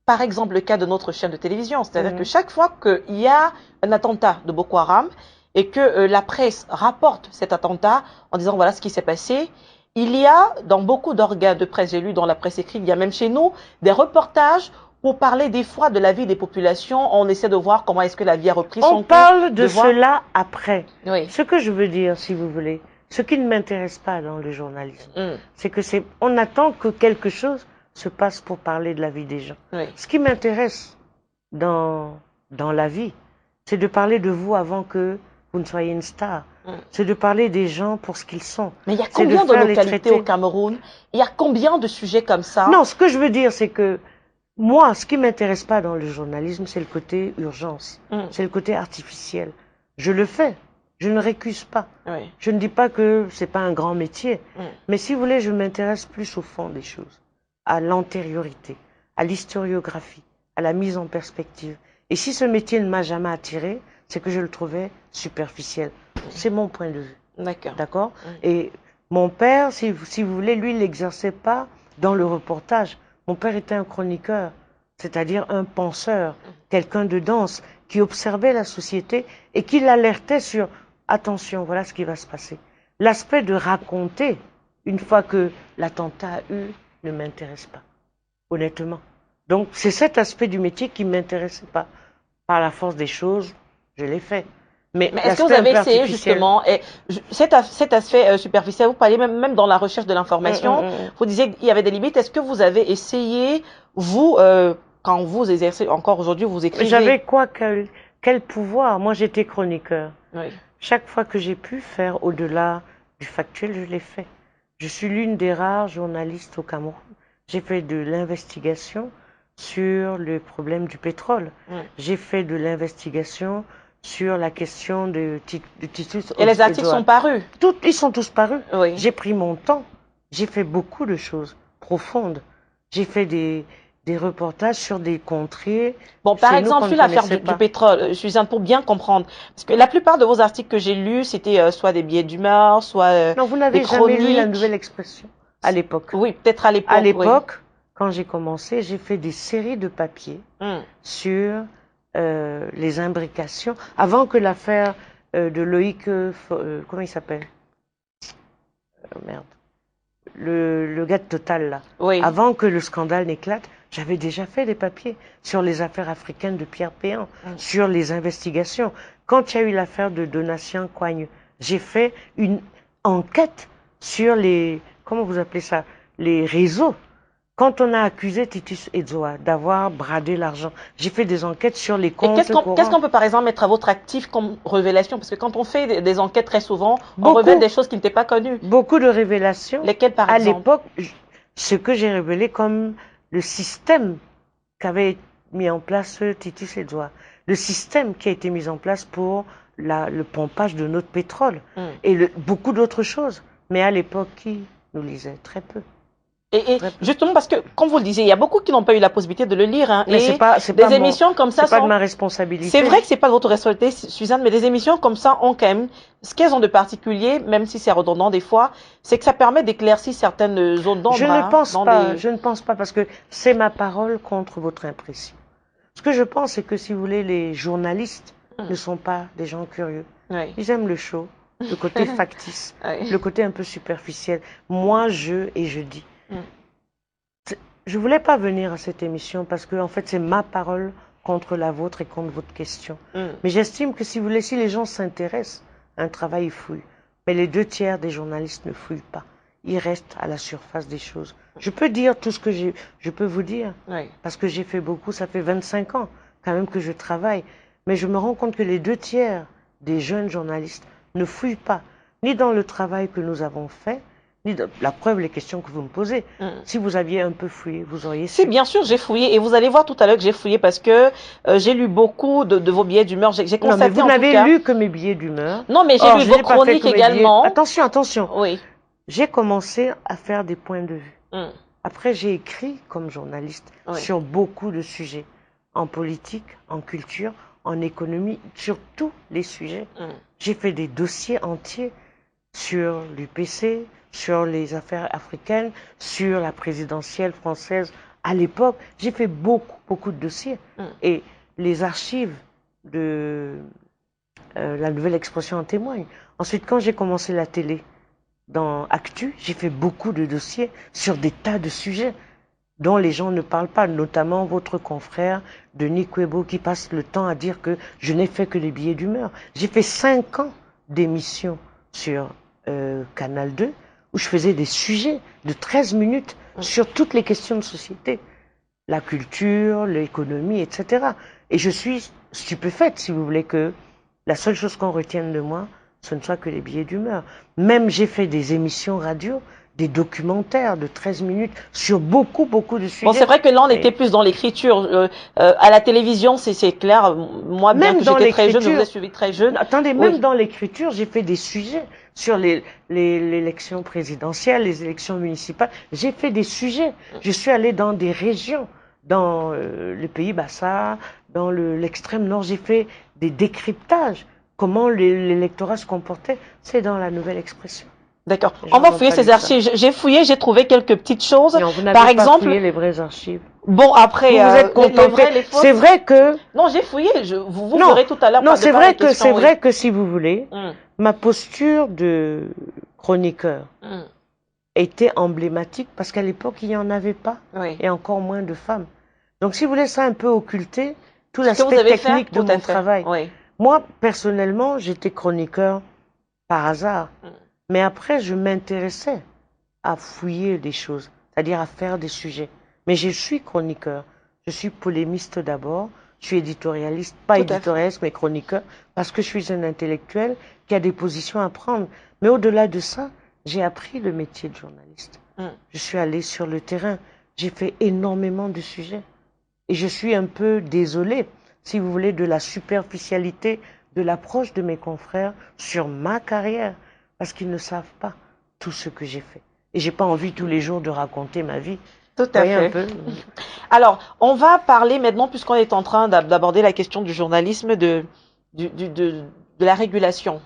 par exemple, le cas de notre chaîne de télévision. C'est-à-dire que chaque fois qu'il y a un attentat de Boko Haram et que la presse rapporte cet attentat en disant voilà ce qui s'est passé, il y a dans beaucoup d'organes de presse, j'ai lu dans la presse écrite, il y a même chez nous des reportages pour parler des fois de la vie des populations. On essaie de voir comment est-ce que la vie a repris son cours. On parle de cela après. Oui. Ce que je veux dire, si vous voulez, ce qui ne m'intéresse pas dans le journalisme, c'est que on attend que quelque chose se passe pour parler de la vie des gens. Oui. Ce qui m'intéresse dans la vie, c'est de parler de vous avant que vous ne soyez une star. C'est de parler des gens pour ce qu'ils sont. Mais il y a combien de localités au Cameroun? Il y a combien de sujets comme ça? Non, ce que je veux dire, c'est que moi, ce qui m'intéresse pas dans le journalisme, c'est le côté urgence. C'est le côté artificiel. Je le fais. Je ne récuse pas. Oui. Je ne dis pas que c'est pas un grand métier. Mais si vous voulez, je m'intéresse plus au fond des choses. À l'antériorité, à l'historiographie, à la mise en perspective. Et si ce métier ne m'a jamais attiré, c'est que je le trouvais superficiel. C'est mon point de vue. D'accord. D'accord? Et mon père, si vous voulez, lui, il n'exerçait pas dans le reportage. Mon père était un chroniqueur, c'est-à-dire un penseur, quelqu'un de dense, qui observait la société et qui l'alertait sur « attention, voilà ce qui va se passer ». L'aspect de raconter, une fois que l'attentat a eu, ne m'intéresse pas, honnêtement. Donc c'est cet aspect du métier qui ne m'intéressait pas. Par la force des choses, je l'ai fait. Mais est-ce que vous avez essayé justement, cet aspect superficiel, vous parliez même dans la recherche de l'information, vous disiez qu'il y avait des limites. Est-ce que vous avez essayé, vous, quand vous exercez encore aujourd'hui, vous écrivez? J'avais quoi, quel pouvoir? Moi, j'étais chroniqueur. Oui. Chaque fois que j'ai pu faire au-delà du factuel, je l'ai fait. Je suis l'une des rares journalistes au Cameroun. J'ai fait de l'investigation sur le problème du pétrole. J'ai fait de l'investigation sur la question de Titus. Et les articles sont parus? Ils sont tous parus. Oui. J'ai pris mon temps. J'ai fait beaucoup de choses profondes. J'ai fait des reportages sur des contrées. Bon, par exemple, sur l'affaire du pétrole, Suzanne, pour bien comprendre, parce que la plupart de vos articles que j'ai lus, c'était soit des billets d'humeur, soit non, vous n'avez jamais lu La Nouvelle Expression à l'époque. Oui, peut-être à l'époque. À l'époque, quand j'ai commencé, j'ai fait des séries de papiers sur les imbrications, avant que l'affaire de Loïc, comment il s'appelle? Merde. Le gars de Total, là. Oui. Avant que le scandale n'éclate, j'avais déjà fait des papiers sur les affaires africaines de Pierre Péan, sur les investigations. Quand il y a eu l'affaire de Donatien Coigne, j'ai fait une enquête sur les, comment vous appelez ça, les réseaux. Quand on a accusé Titus Edzoa d'avoir bradé l'argent, j'ai fait des enquêtes sur les comptes courants. Qu'est-ce qu'on peut par exemple mettre à votre actif comme révélation? Parce que quand on fait des enquêtes très souvent, on Beaucoup, révèle des choses qui n'étaient pas connues. Beaucoup de révélations. Lesquelles par À exemple? l'époque, ce que j'ai révélé comme le système qu'avait mis en place Titus Edzoa, le système qui a été mis en place pour le pompage de notre pétrole et beaucoup d'autres choses. Mais à l'époque, qui nous lisait? Très peu. Et justement parce que, comme vous le disiez, il y a beaucoup qui n'ont pas eu la possibilité de le lire. Hein, mais et des émissions comme ça c'est pas de ma responsabilité. C'est vrai que c'est pas de votre responsabilité, Suzanne, mais des émissions comme ça ont quand même, ce qu'elles ont de particulier, même si c'est redondant des fois, c'est que ça permet d'éclaircir certaines zones d'ombre. Je ne pense pas, je ne pense pas, parce que c'est ma parole contre votre impression. Ce que je pense, c'est que si vous voulez, les journalistes ne sont pas des gens curieux. Oui. Ils aiment le show, le côté factice, le côté un peu superficiel. Moi, je dis. Je voulais pas venir à cette émission parce que, en fait, c'est ma parole contre la vôtre et contre votre question. Mais j'estime que si vous laissez les gens s'intéressent à un travail, ils fouillent. Mais les 2/3 des journalistes ne fouillent pas. Ils restent à la surface des choses. Je peux dire tout ce que je peux vous dire. Parce que j'ai fait beaucoup, ça fait 25 ans quand même que je travaille. Mais je me rends compte que les 2/3 des jeunes journalistes ne fouillent pas, ni dans le travail que nous avons fait, ni dans la preuve, les questions que vous me posez. Si vous aviez un peu fouillé, vous auriez su. Si, bien sûr, j'ai fouillé. Et vous allez voir tout à l'heure que j'ai fouillé parce que j'ai lu beaucoup de vos billets d'humeur. J'ai constaté, non, mais vous en n'avez tout cas... lu que mes billets d'humeur. Non, mais j'ai lu vos chroniques également. Attention, attention. Oui. J'ai commencé à faire des points de vue. Après, j'ai écrit comme journaliste sur beaucoup de sujets. En politique, en culture, en économie, sur tous les sujets. J'ai fait des dossiers entiers sur l'UPC, sur les affaires africaines, sur la présidentielle française à l'époque. J'ai fait beaucoup de dossiers. Et les archives de la Nouvelle Expression en témoignent. Ensuite, quand j'ai commencé la télé, dans Actu, j'ai fait beaucoup de dossiers sur des tas de sujets dont les gens ne parlent pas, notamment votre confrère Denis Kwebo qui passe le temps à dire que je n'ai fait que les billets d'humeur. J'ai fait 5 ans d'émissions sur Canal 2 où je faisais des sujets de 13 minutes sur toutes les questions de société, la culture, l'économie, etc. Et je suis stupéfaite, si vous voulez, que la seule chose qu'on retienne de moi, ce ne soit que les billets d'humeur. Même j'ai fait des émissions radio, des documentaires de 13 minutes sur beaucoup de sujets. Bon, c'est vrai que là, on était plus dans l'écriture. À la télévision, c'est clair. Moi, bien que j'étais très jeune, je vous ai suivi très jeune. Attendez, même dans l'écriture, j'ai fait des sujets sur l'élection présidentielle, les élections municipales. J'ai fait des sujets. Je suis allée dans des régions, dans le pays Bassa, dans l'extrême nord. J'ai fait des décryptages. Comment l'électorat se comportait, c'est dans la Nouvelle Expression. D'accord. On va fouiller ces archives. J'ai fouillé, j'ai trouvé quelques petites choses. Non, vous n'avez pas fouillé les vraies archives. Bon, après, vous êtes contenté. C'est vrai que... Non, j'ai fouillé. Vous verrez tout à l'heure. Non, c'est vrai que si vous voulez, ma posture de chroniqueur était emblématique parce qu'à l'époque, il n'y en avait pas. Et encore moins de femmes. Donc, si vous voulez ça un peu occulter, tout l'aspect technique de mon travail. Moi, personnellement, j'étais chroniqueur par hasard. Mais après, je m'intéressais à fouiller des choses, c'est-à-dire à faire des sujets. Mais je suis chroniqueur. Je suis polémiste d'abord. Je suis éditorialiste, pas éditorialiste, mais chroniqueur, parce que je suis un intellectuel qui a des positions à prendre. Mais au-delà de ça, j'ai appris le métier de journaliste. Je suis allée sur le terrain. J'ai fait énormément de sujets. Et je suis un peu désolée, si vous voulez, de la superficialité de l'approche de mes confrères sur ma carrière, parce qu'ils ne savent pas tout ce que j'ai fait. Et j'ai pas envie tous les jours de raconter ma vie. Tout à fait. Un peu. Alors, on va parler maintenant, puisqu'on est en train d'aborder la question du journalisme, de la régulation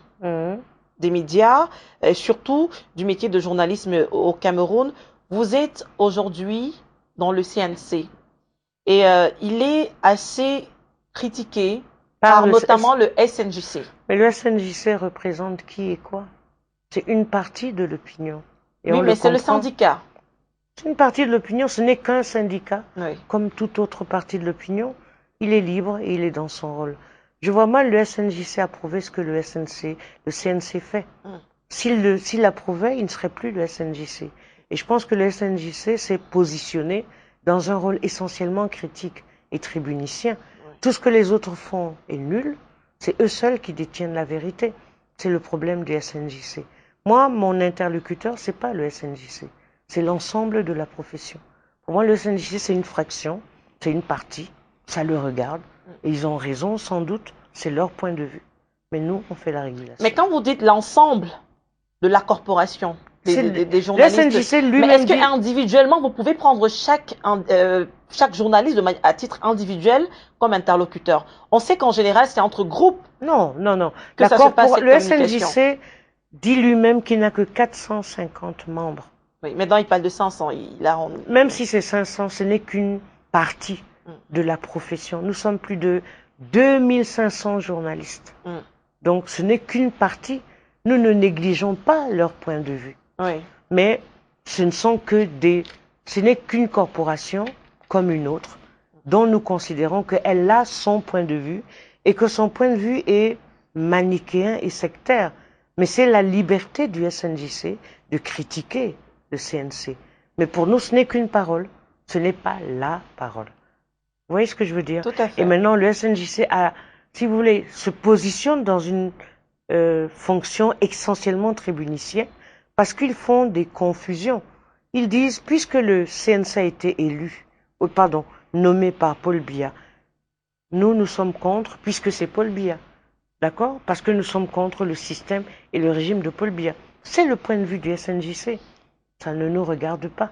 des médias, et surtout du métier de journalisme au Cameroun. Vous êtes aujourd'hui dans le CNC. Et il est assez critiqué par notamment le SNJC. Mais le SNJC représente qui et quoi? C'est une partie de l'opinion. Oui, mais c'est le syndicat. C'est une partie de l'opinion, ce n'est qu'un syndicat. Oui. Comme toute autre partie de l'opinion, il est libre et il est dans son rôle. Je vois mal le SNJC approuver ce que le CNC fait. S'il approuvait, il ne serait plus le SNJC. Et je pense que le SNJC s'est positionné dans un rôle essentiellement critique et tribunicien. Tout ce que les autres font est nul. C'est eux seuls qui détiennent la vérité. C'est le problème du SNJC. Moi, mon interlocuteur, c'est pas le SNJC. C'est l'ensemble de la profession. Pour moi, le SNJC, c'est une fraction, c'est une partie. Ça le regarde. Et ils ont raison, sans doute. C'est leur point de vue. Mais nous, on fait la régulation. Mais quand vous dites l'ensemble de la corporation, des journalistes, le SNJC lui-même mais est-ce que individuellement, vous pouvez prendre chaque journaliste à titre individuel comme interlocuteur? On sait qu'en général, c'est entre groupes. Non. Que ça se passe, le SNJC dit lui-même qu'il n'a que 450 membres. Oui, maintenant il parle de 500. Même si c'est 500, ce n'est qu'une partie de la profession. Nous sommes plus de 2500 journalistes. Donc ce n'est qu'une partie. Nous ne négligeons pas leur point de vue. Oui. Mais ce n'est qu'une corporation comme une autre dont nous considérons qu'elle a son point de vue et que son point de vue est manichéen et sectaire. Mais c'est la liberté du SNJC de critiquer le CNC. Mais pour nous, ce n'est qu'une parole. Ce n'est pas la parole. Vous voyez ce que je veux dire? Tout à fait. Et maintenant, le SNJC si vous voulez, se positionne dans une fonction essentiellement tribunicienne parce qu'ils font des confusions. Ils disent, puisque le CNC a été nommé par Paul Biya, nous sommes contre, puisque c'est Paul Biya. D'accord? Parce que nous sommes contre le système et le régime de Paul Biya. C'est le point de vue du SNJC. Ça ne nous regarde pas.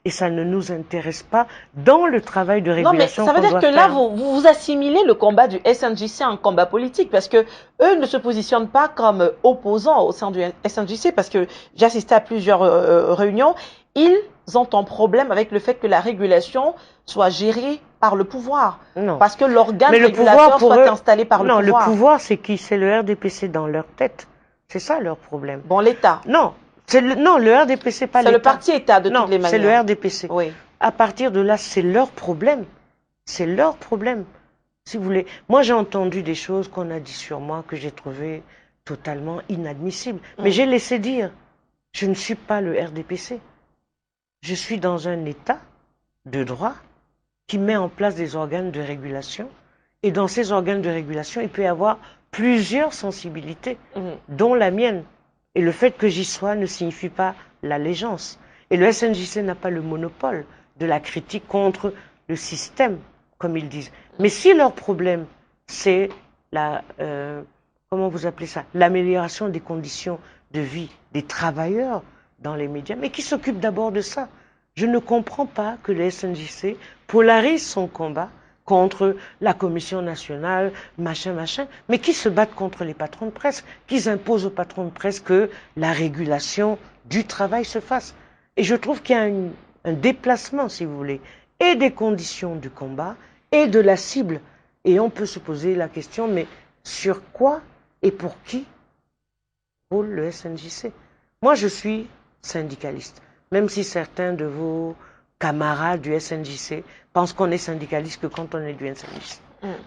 Et ça ne nous intéresse pas dans le travail de régulation. Non, mais ça veut dire que là, vous assimilez le combat du SNJC à un combat politique, parce que eux ne se positionnent pas comme opposants au sein du SNJC, parce que j'ai assisté à plusieurs réunions. Ils ont un problème avec le fait que la régulation soit gérée par le pouvoir. Non. Parce que l'organe régulateur soit installé par le pouvoir. Non, le pouvoir, c'est qui? C'est le RDPC dans leur tête. C'est ça leur problème. Bon, l'État. Non, le RDPC, pas l'État. C'est le parti-État de toutes les manières. C'est le RDPC. Oui. À partir de là, c'est leur problème. C'est leur problème. Si vous voulez. Moi, j'ai entendu des choses qu'on a dit sur moi que j'ai trouvées totalement inadmissibles. Mais j'ai laissé dire. Je ne suis pas le RDPC. Je suis dans un État de droit qui met en place des organes de régulation. Et dans ces organes de régulation, il peut y avoir plusieurs sensibilités, dont la mienne. Et le fait que j'y sois ne signifie pas l'allégeance. Et le SNJC n'a pas le monopole de la critique contre le système, comme ils disent. Mais si leur problème, c'est comment vous appelez ça, l'amélioration des conditions de vie des travailleurs dans les médias, mais qui s'occupe d'abord de ça? Je ne comprends pas que le SNJC polarise son combat contre la Commission nationale, machin, mais qui se battent contre les patrons de presse, qui imposent aux patrons de presse que la régulation du travail se fasse. Et je trouve qu'il y a un déplacement, si vous voulez, et des conditions du combat, et de la cible. Et on peut se poser la question, mais sur quoi et pour qui roule le SNJC? Moi, je suis syndicaliste, même si certains de vos camarades du SNJC pensent qu'on est syndicaliste que quand on est du SNJC.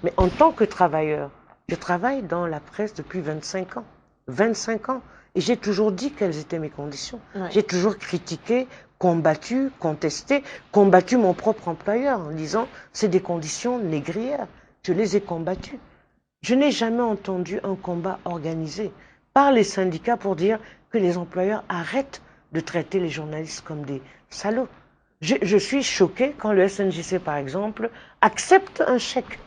Mais en tant que travailleur, je travaille dans la presse depuis 25 ans. 25 ans. Et j'ai toujours dit quelles étaient mes conditions. J'ai toujours critiqué, combattu, contesté, combattu mon propre employeur en disant c'est des conditions négrières. Je les ai combattues. Je n'ai jamais entendu un combat organisé par les syndicats pour dire que les employeurs arrêtent de traiter les journalistes comme des salauds. Je suis choqué quand le SNJC, par exemple, accepte un chèque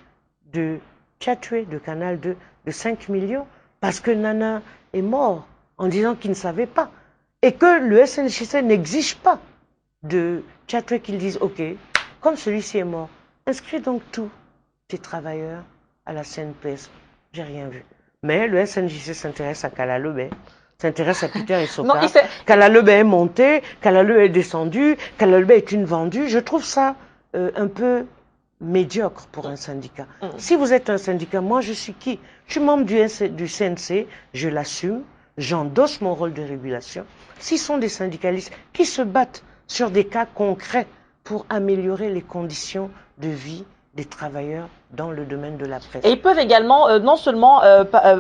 de Tchatoué, de Canal 2, de 5 millions, parce que Nana est mort, en disant qu'il ne savait pas. Et que le SNJC n'exige pas de Tchatoué qu'ils disent, OK, comme celui-ci est mort, inscris donc tous tes travailleurs à la CNPS. J'ai rien vu. Mais le SNJC s'intéresse à Kalalobé, s'intéresse à Peter et Soka. Kalalobé est monté, Kalalobé est descendu, Kalalobé est une vendue. Je trouve ça un peu médiocre pour un syndicat. Si vous êtes un syndicat, moi je suis qui? Je suis membre du CNC, je l'assume, j'endosse mon rôle de régulation. S'ils sont des syndicalistes qui se battent sur des cas concrets pour améliorer les conditions de vie des travailleurs dans le domaine de la presse. Et ils peuvent également non seulement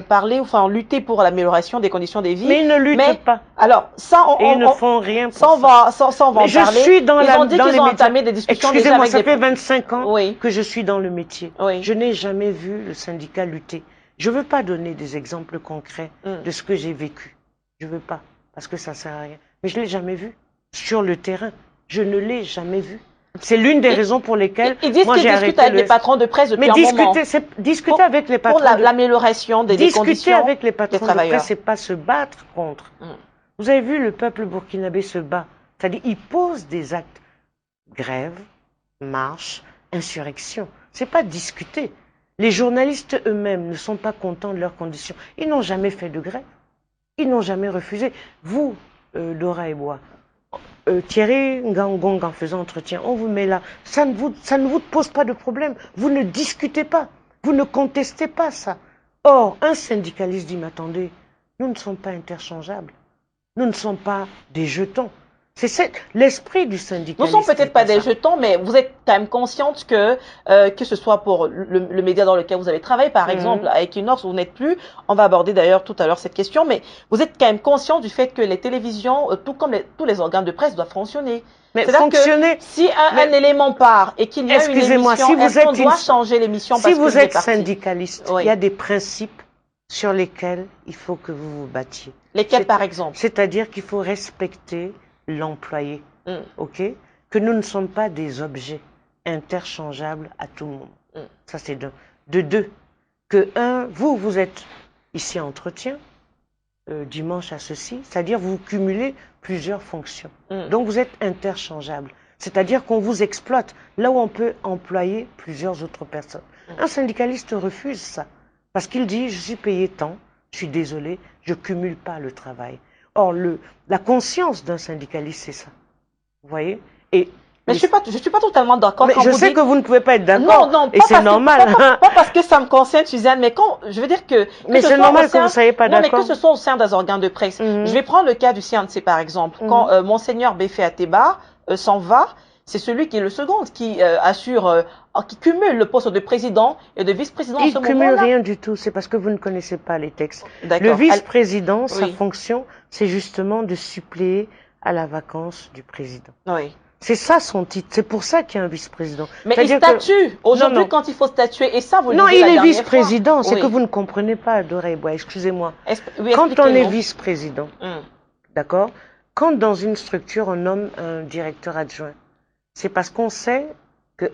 parler, enfin lutter pour l'amélioration des conditions de vie, mais ils ne luttent pas. Alors ça, ils ne font rien pour ça. On va en parler. Je suis dans ils ont dit qu'ils ont entamé des discussions. Excusez-moi, ça fait 25 ans que je suis dans le métier. Oui. Je n'ai jamais vu le syndicat lutter. Je ne veux pas donner des exemples concrets de ce que j'ai vécu. Je ne veux pas, parce que ça ne sert à rien. Mais je ne l'ai jamais vu sur le terrain. Je ne l'ai jamais vu. C'est l'une des raisons pour lesquelles moi j'ai arrêté avec les patrons de presse depuis un moment. Discuter avec les patrons pour l'amélioration des conditions. Discuter avec les patrons de presse, c'est pas se battre contre. Vous avez vu le peuple burkinabé se bat. C'est-à-dire, il pose des actes. Grève, marche, insurrection. C'est pas discuter. Les journalistes eux-mêmes ne sont pas contents de leurs conditions. Ils n'ont jamais fait de grève. Ils n'ont jamais refusé. Vous, Dora et Bois, Thierry Ngangong en faisant entretien, on vous met là, ça ne vous pose pas de problème, vous ne discutez pas, vous ne contestez pas ça. Or, un syndicaliste dit, mais attendez, nous ne sommes pas interchangeables, nous ne sommes pas des jetons. C'est l'esprit du syndicalisme. Nous ne sommes peut-être pas des jetons, mais vous êtes quand même consciente que ce soit pour le média dans lequel vous avez travaillé, par exemple, à Equinox, vous n'êtes plus. On va aborder d'ailleurs tout à l'heure cette question, mais vous êtes quand même consciente du fait que les télévisions, tout comme tous les organes de presse, doivent fonctionner. Mais fonctionner. Que si un élément part et qu'il y a une émission, si est-ce qu'on doit changer l'émission parce que vous êtes Si vous êtes syndicaliste, il y a des principes sur lesquels il faut que vous vous battiez. Lesquels, par exemple? C'est-à-dire qu'il faut respecter l'employé, ok? Que nous ne sommes pas des objets interchangeables à tout moment. Ça, c'est d'un. De deux, que vous êtes ici à entretien, dimanche à ceci, c'est-à-dire vous cumulez plusieurs fonctions. Donc, vous êtes interchangeables. C'est-à-dire qu'on vous exploite là où on peut employer plusieurs autres personnes. Un syndicaliste refuse ça, parce qu'il dit, je suis payé tant, je suis désolé, je cumule pas le travail. Or, la conscience d'un syndicaliste, c'est ça. Vous voyez? Mais je suis pas totalement d'accord. Mais je sais que vous ne pouvez pas être d'accord. Non, et c'est normal. Pas parce que ça me concerne, Suzanne, mais je veux dire que. Mais c'est normal que vous ne soyez pas d'accord. Non, mais que ce soit au sein des organes de presse. Je vais prendre le cas du CNC, par exemple. Quand Monseigneur Béfé Ateba s'en va, c'est celui qui est le second, qui qui cumule le poste de président et de vice-président à ce moment-là. Il cumule rien du tout, c'est parce que vous ne connaissez pas les textes. Le vice-président, sa fonction, c'est justement de suppléer à la vacance du président. Oui. C'est ça son titre, c'est pour ça qu'il y a un vice-président. Mais il statue, aujourd'hui quand il faut statuer, et ça vous le disiez la dernière fois. Non, il est vice-président, c'est que vous ne comprenez pas, Doré Bois, excusez-moi. Quand on est vice-président, d'accord, quand dans une structure on nomme un directeur adjoint, c'est parce qu'on sait que,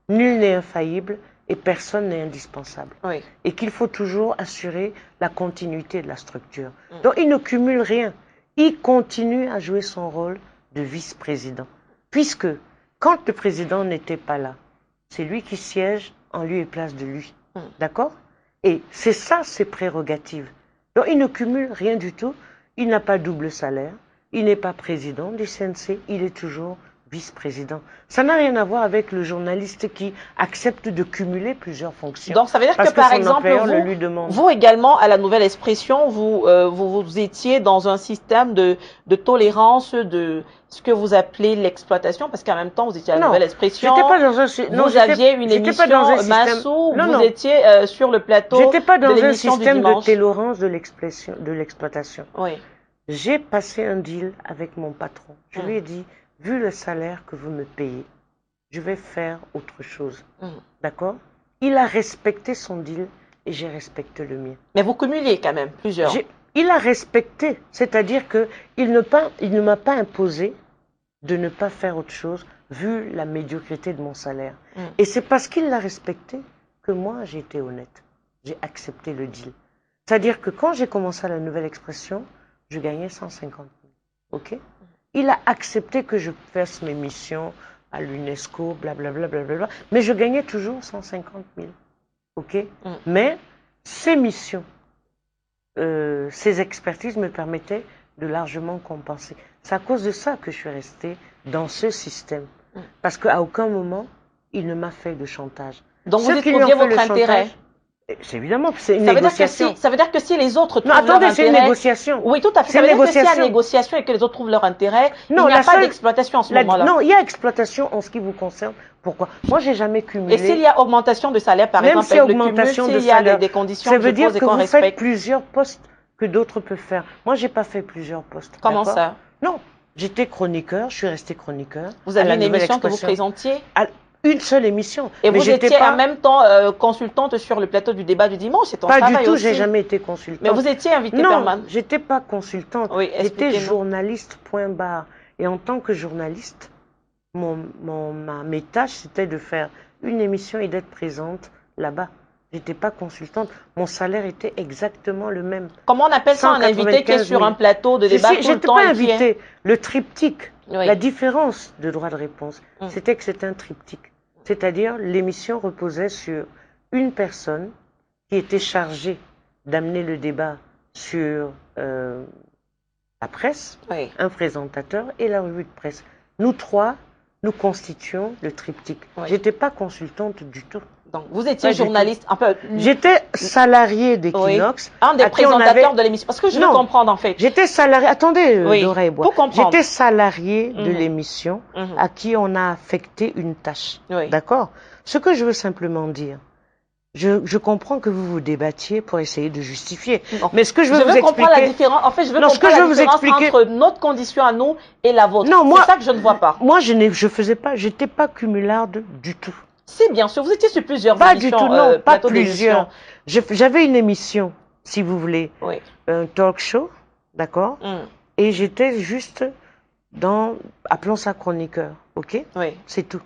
nul n'est infaillible et personne n'est indispensable. Oui. Et qu'il faut toujours assurer la continuité de la structure. Donc il ne cumule rien. Il continue à jouer son rôle de vice-président. Puisque, quand le président n'était pas là, c'est lui qui siège en lieu et place de lui. D'accord? Et c'est ça ses prérogatives. Donc il ne cumule rien du tout. Il n'a pas double salaire. Il n'est pas président du CNC. Il est toujours vice-président. Ça n'a rien à voir avec le journaliste qui accepte de cumuler plusieurs fonctions. Donc ça veut dire que par exemple, vous également, à la Nouvelle Expression, vous étiez dans un système de tolérance de ce que vous appelez l'exploitation, parce qu'en même temps, vous étiez à la Nouvelle Expression. J'étais pas dans un vous aviez une émission Massou, vous étiez sur le plateau. J'étais pas dans un système de tolérance de l'exploitation. Oui. J'ai passé un deal avec mon patron. Je lui ai dit, vu le salaire que vous me payez, je vais faire autre chose. D'accord? Il a respecté son deal et j'ai respecté le mien. Mais vous cumuliez quand même plusieurs. Il a respecté, c'est-à-dire qu'il ne m'a pas imposé de ne pas faire autre chose vu la médiocrité de mon salaire. Et c'est parce qu'il l'a respecté que moi j'ai été honnête. J'ai accepté le deal. C'est-à-dire que quand j'ai commencé à la Nouvelle Expression, je gagnais 150 000. Ok? Il a accepté que je fasse mes missions à l'UNESCO, blablabla, blablabla, mais je gagnais toujours 150 000. Ok? Mais ces missions, ces expertises me permettaient de largement compenser. C'est à cause de ça que je suis restée dans ce système. Parce qu'à aucun moment, il ne m'a fait de chantage. Donc vous Ceux qui lui ont éprouviez fait le votre intérêt. chantage, c'est évidemment, c'est une Ça veut dire que négociation. ça veut dire que si les autres Non, trouvent leur attendez, c'est une intérêt, négociation. oui, tout à fait. C'est Ça veut une dire que s'il y a négociation. négociation et que les autres trouvent leur intérêt, Non, il n'y a la pas seule- d'exploitation en ce moment-là. Non, il y a exploitation en ce qui vous concerne. Pourquoi? Moi, j'ai jamais cumulé. Et s'il y a augmentation de salaire, par Même exemple, s'il y a avec le cumul, augmentation de s'il y a salaire, des conditions ça que veut je dire pose et que qu'on vous faites respecte. plusieurs postes que d'autres peuvent faire. Moi, j'ai pas fait plusieurs postes. Comment d'accord? ça? Non, j'étais chroniqueur, je suis resté chroniqueur. Vous à aviez la une Nouvelle émission que vous Expression. présentiez Une seule émission. et Mais vous j'étais étiez pas... en même temps consultante sur le plateau du débat du dimanche, c'est ton Pas travail du tout, aussi. j'ai jamais été consultante. Mais vous étiez invité Non, permanent. j'étais pas consultante. Oui, J'étais expliquez-nous. journaliste, point barre. Et en tant que journaliste, mes tâches, c'était de faire une émission et d'être présente là-bas. J'étais pas consultante. Mon salaire était exactement le même. Comment on appelle ça un invité qui est 195 sur 000. un plateau de débat tout le J'étais temps pas et qui est... invité. Le triptyque, Oui. la différence de droit de réponse, Mm. c'était que c'était un triptyque. C'est-à-dire, l'émission reposait sur une personne qui était chargée d'amener le débat sur la presse, Oui. un présentateur et la revue de presse. Nous trois, nous constituons le triptyque. Oui. J'étais pas consultante du tout. Donc, vous étiez Pas du journaliste, un peu... J'étais salarié d'Equinox. Un des à qui on présentateurs avait- de l'émission. Parce que je veux Non. comprendre, en fait. J'étais salarié. Attendez, Oui, Dora et Bois. pour comprendre. J'étais salarié de Mhm. l'émission Mhm. à qui on a affecté une tâche. Oui. D'accord? Ce que je veux simplement dire, je comprends que vous vous débattiez pour essayer de justifier. Non. Mais ce que je veux vous comprendre la expliquer. différence. En fait, je veux Non, ce que comprendre je la veux vous différence expliquer- entre notre condition à nous et la vôtre. Non, moi- C'est ça que je ne vois pas. Moi, je faisais pas, j'étais pas cumularde du tout. Si, bien sûr, vous étiez sur plusieurs Pas du émissions, tout, non, pas plateaux plusieurs. J'avais une émission, si vous voulez, d'émissions. un talk show, d'accord? Oui. Et j'étais juste appelons ça chroniqueur, ok? Oui. C'est tout.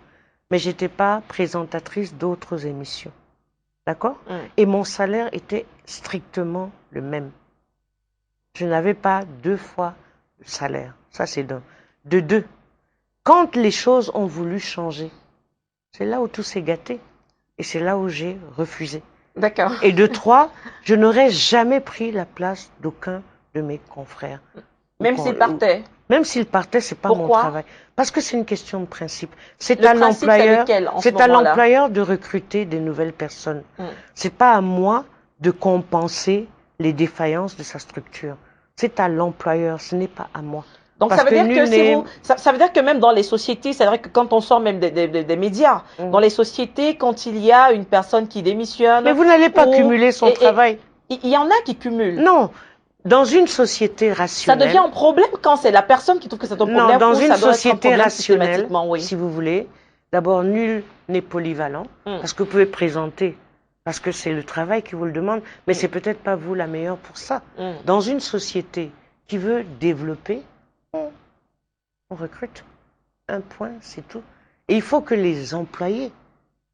Mais j'étais pas présentatrice d'autres émissions, d'accord? Mm. Et mon salaire était strictement le même. Je n'avais pas 2 fois le salaire. Ça, c'est d'un. De 2. Quand les choses ont voulu changer, c'est là où tout s'est gâté. Et c'est là où j'ai refusé. D'accord. Et de 3, je n'aurais jamais pris la place d'aucun de mes confrères. Même s'il partait. Même s'il partait, c'est pas mon Pourquoi? travail. Parce que c'est une question de principe. C'est Le à principe, c'est l'employeur. lequel en ce C'est à moment-là? l'employeur de recruter des nouvelles personnes. Mm. C'est pas à moi de compenser les défaillances de sa structure. C'est à l'employeur, ce n'est pas à moi. Donc Parce ça veut que dire que nul si n'est- vous, ça veut dire que même dans les sociétés, c'est vrai que quand on sort même des médias, Mm. dans les sociétés, quand il y a une personne qui démissionne, Mais vous n'allez pas ou- cumuler son et- travail. il y en a qui cumulent. Non. Dans une société Ça rationnelle. devient un problème quand c'est la personne qui trouve que c'est un Non, problème dans ou une ça doit être un société problème rationnelle, systématiquement, oui. si vous voulez, d'abord, nul n'est polyvalent, Mm. parce que vous pouvez présenter, parce que c'est le travail qui vous le demande, mais Mm. c'est peut-être pas vous la meilleure pour ça. Mm. Dans une société qui veut développer, on recrute. Un point, c'est tout. Et il faut que les employés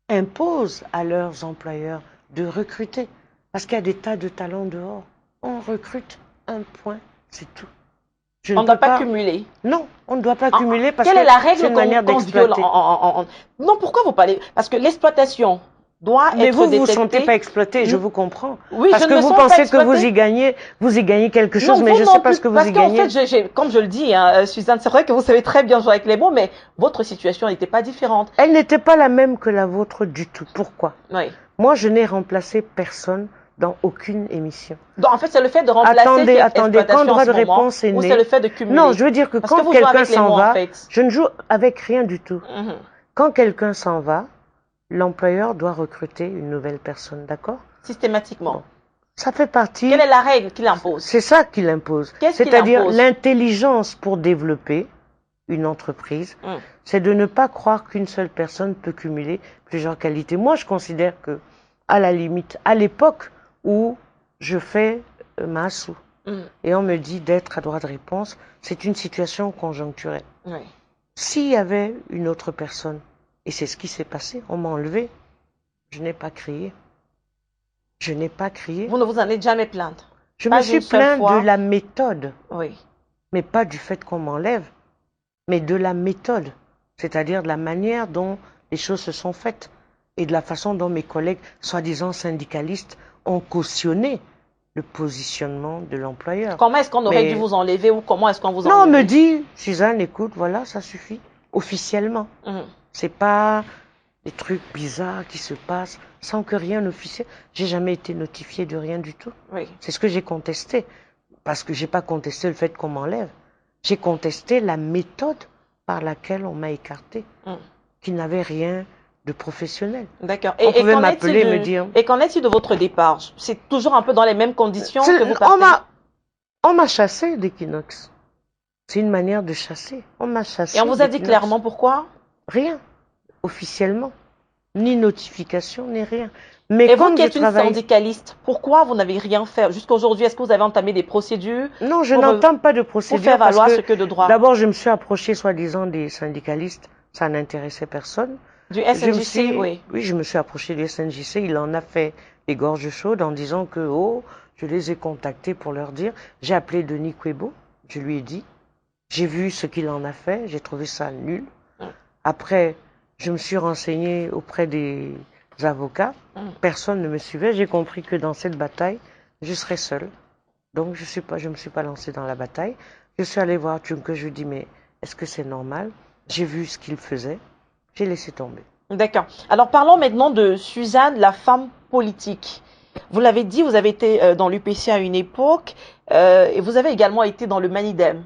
imposent à leurs employeurs de recruter, parce qu'il y a des tas de talents dehors. On recrute, un point, c'est tout. Je On ne ne doit peux pas cumuler. Non, on ne doit pas Ah, cumuler parce Quelle que est la c'est règle une manière qu'on viole d'exploiter. Non, pourquoi vous parlez? Parce que l'exploitation doit Mais être vous, vous détectée. sentez pas exploité, je Mm. vous comprends. Oui, Parce je que ne me vous sens pas pensez que vous exploitée. y gagnez quelque chose, Non, mais vous je ne non sais pas plus, ce que vous parce y qu'en gagnez. fait, comme je le dis, hein, Suzanne, c'est vrai que vous savez très bien jouer avec les mots, mais votre situation n'était pas différente. Elle n'était pas la même que la vôtre du tout. Pourquoi? Oui. Moi, je n'ai remplacé personne dans aucune émission. Donc, en fait, c'est le fait de remplacer Attendez, cette attendez, exploitation quand le droit en ce de moment, réponse est ou né- c'est le fait de cumuler? Non, je veux dire que Parce que quand vous jouez quelqu'un avec les s'en mots, en va, fait. je ne joue avec rien du tout. Mhm. Quand quelqu'un s'en va, l'employeur doit recruter une nouvelle personne, d'accord? Systématiquement. Bon. Ça fait partie... Quelle est la règle qu'il impose? C'est ça qu'il impose. Qu'est-ce qu'il C'est-à-dire impose? l'intelligence pour développer une entreprise, Mm. c'est de ne pas croire qu'une seule personne peut cumuler plusieurs qualités. Moi, je considère que, à la limite, à l'époque où je fais ma sou Mm. et on me dit d'être à droit de réponse, c'est une situation conjoncturelle. Oui. S'il y avait une autre personne, et c'est ce qui s'est passé, on m'a enlevé, je n'ai pas crié. Je n'ai pas crié. Vous ne vous en êtes jamais plainte? Je pas me suis une seule plaint fois. de la méthode, Oui. mais pas du fait qu'on m'enlève, mais de la méthode, c'est-à-dire de la manière dont les choses se sont faites et de la façon dont mes collègues, soi-disant syndicalistes, ont cautionné le positionnement de l'employeur. Comment est-ce qu'on aurait Mais- dû vous enlever ou comment est-ce qu'on vous Non, on enlève? me dit, Suzanne, écoute, voilà, ça suffit, officiellement. Mhm. C'est pas des trucs bizarres qui se passent sans que rien n'officiel. J'ai jamais été notifiée de rien du tout. Oui. C'est ce que j'ai contesté. Parce que j'ai pas contesté le fait qu'on m'enlève. J'ai contesté la méthode par laquelle on m'a écarté, qui n'avait rien de professionnel. D'accord. On pouvait m'appeler, me dire... Et qu'en est-il de votre départ? C'est toujours un peu dans les mêmes conditions que vous partez? On m'a chassé d'Equinox. C'est une manière de chasser. On m'a chassé. Et on vous a dit clairement pourquoi? Rien, officiellement. Ni notification, ni rien. Mais et vous qui êtes une syndicaliste, pourquoi vous n'avez rien fait jusqu'à aujourd'hui? Est-ce que vous avez entamé des procédures? Non, je n'entame pas de procédures. Pour faire valoir ce que de droit. D'abord, je me suis approché soi-disant des syndicalistes. Ça n'intéressait personne. Du SNJC, oui. Oui, je me suis approché du SNJC. Il en a fait les gorges chaudes en disant que, oh, je les ai contactés pour leur dire. J'ai appelé Denis Kouébo. Je lui ai dit. J'ai vu ce qu'il en a fait. J'ai trouvé ça nul. Après, je me suis renseigné auprès des avocats. Personne ne me suivait. J'ai compris que dans cette bataille, je serais seule. Donc, je me suis pas lancée dans la bataille. Je suis allée voir Tchunke. Je lui ai dit, mais est-ce que c'est normal? J'ai vu ce qu'il faisait. J'ai laissé tomber. D'accord. Alors, parlons maintenant de Suzanne, la femme politique. Vous l'avez dit, vous avez été dans l'UPC à une époque et vous avez également été dans le Manidem.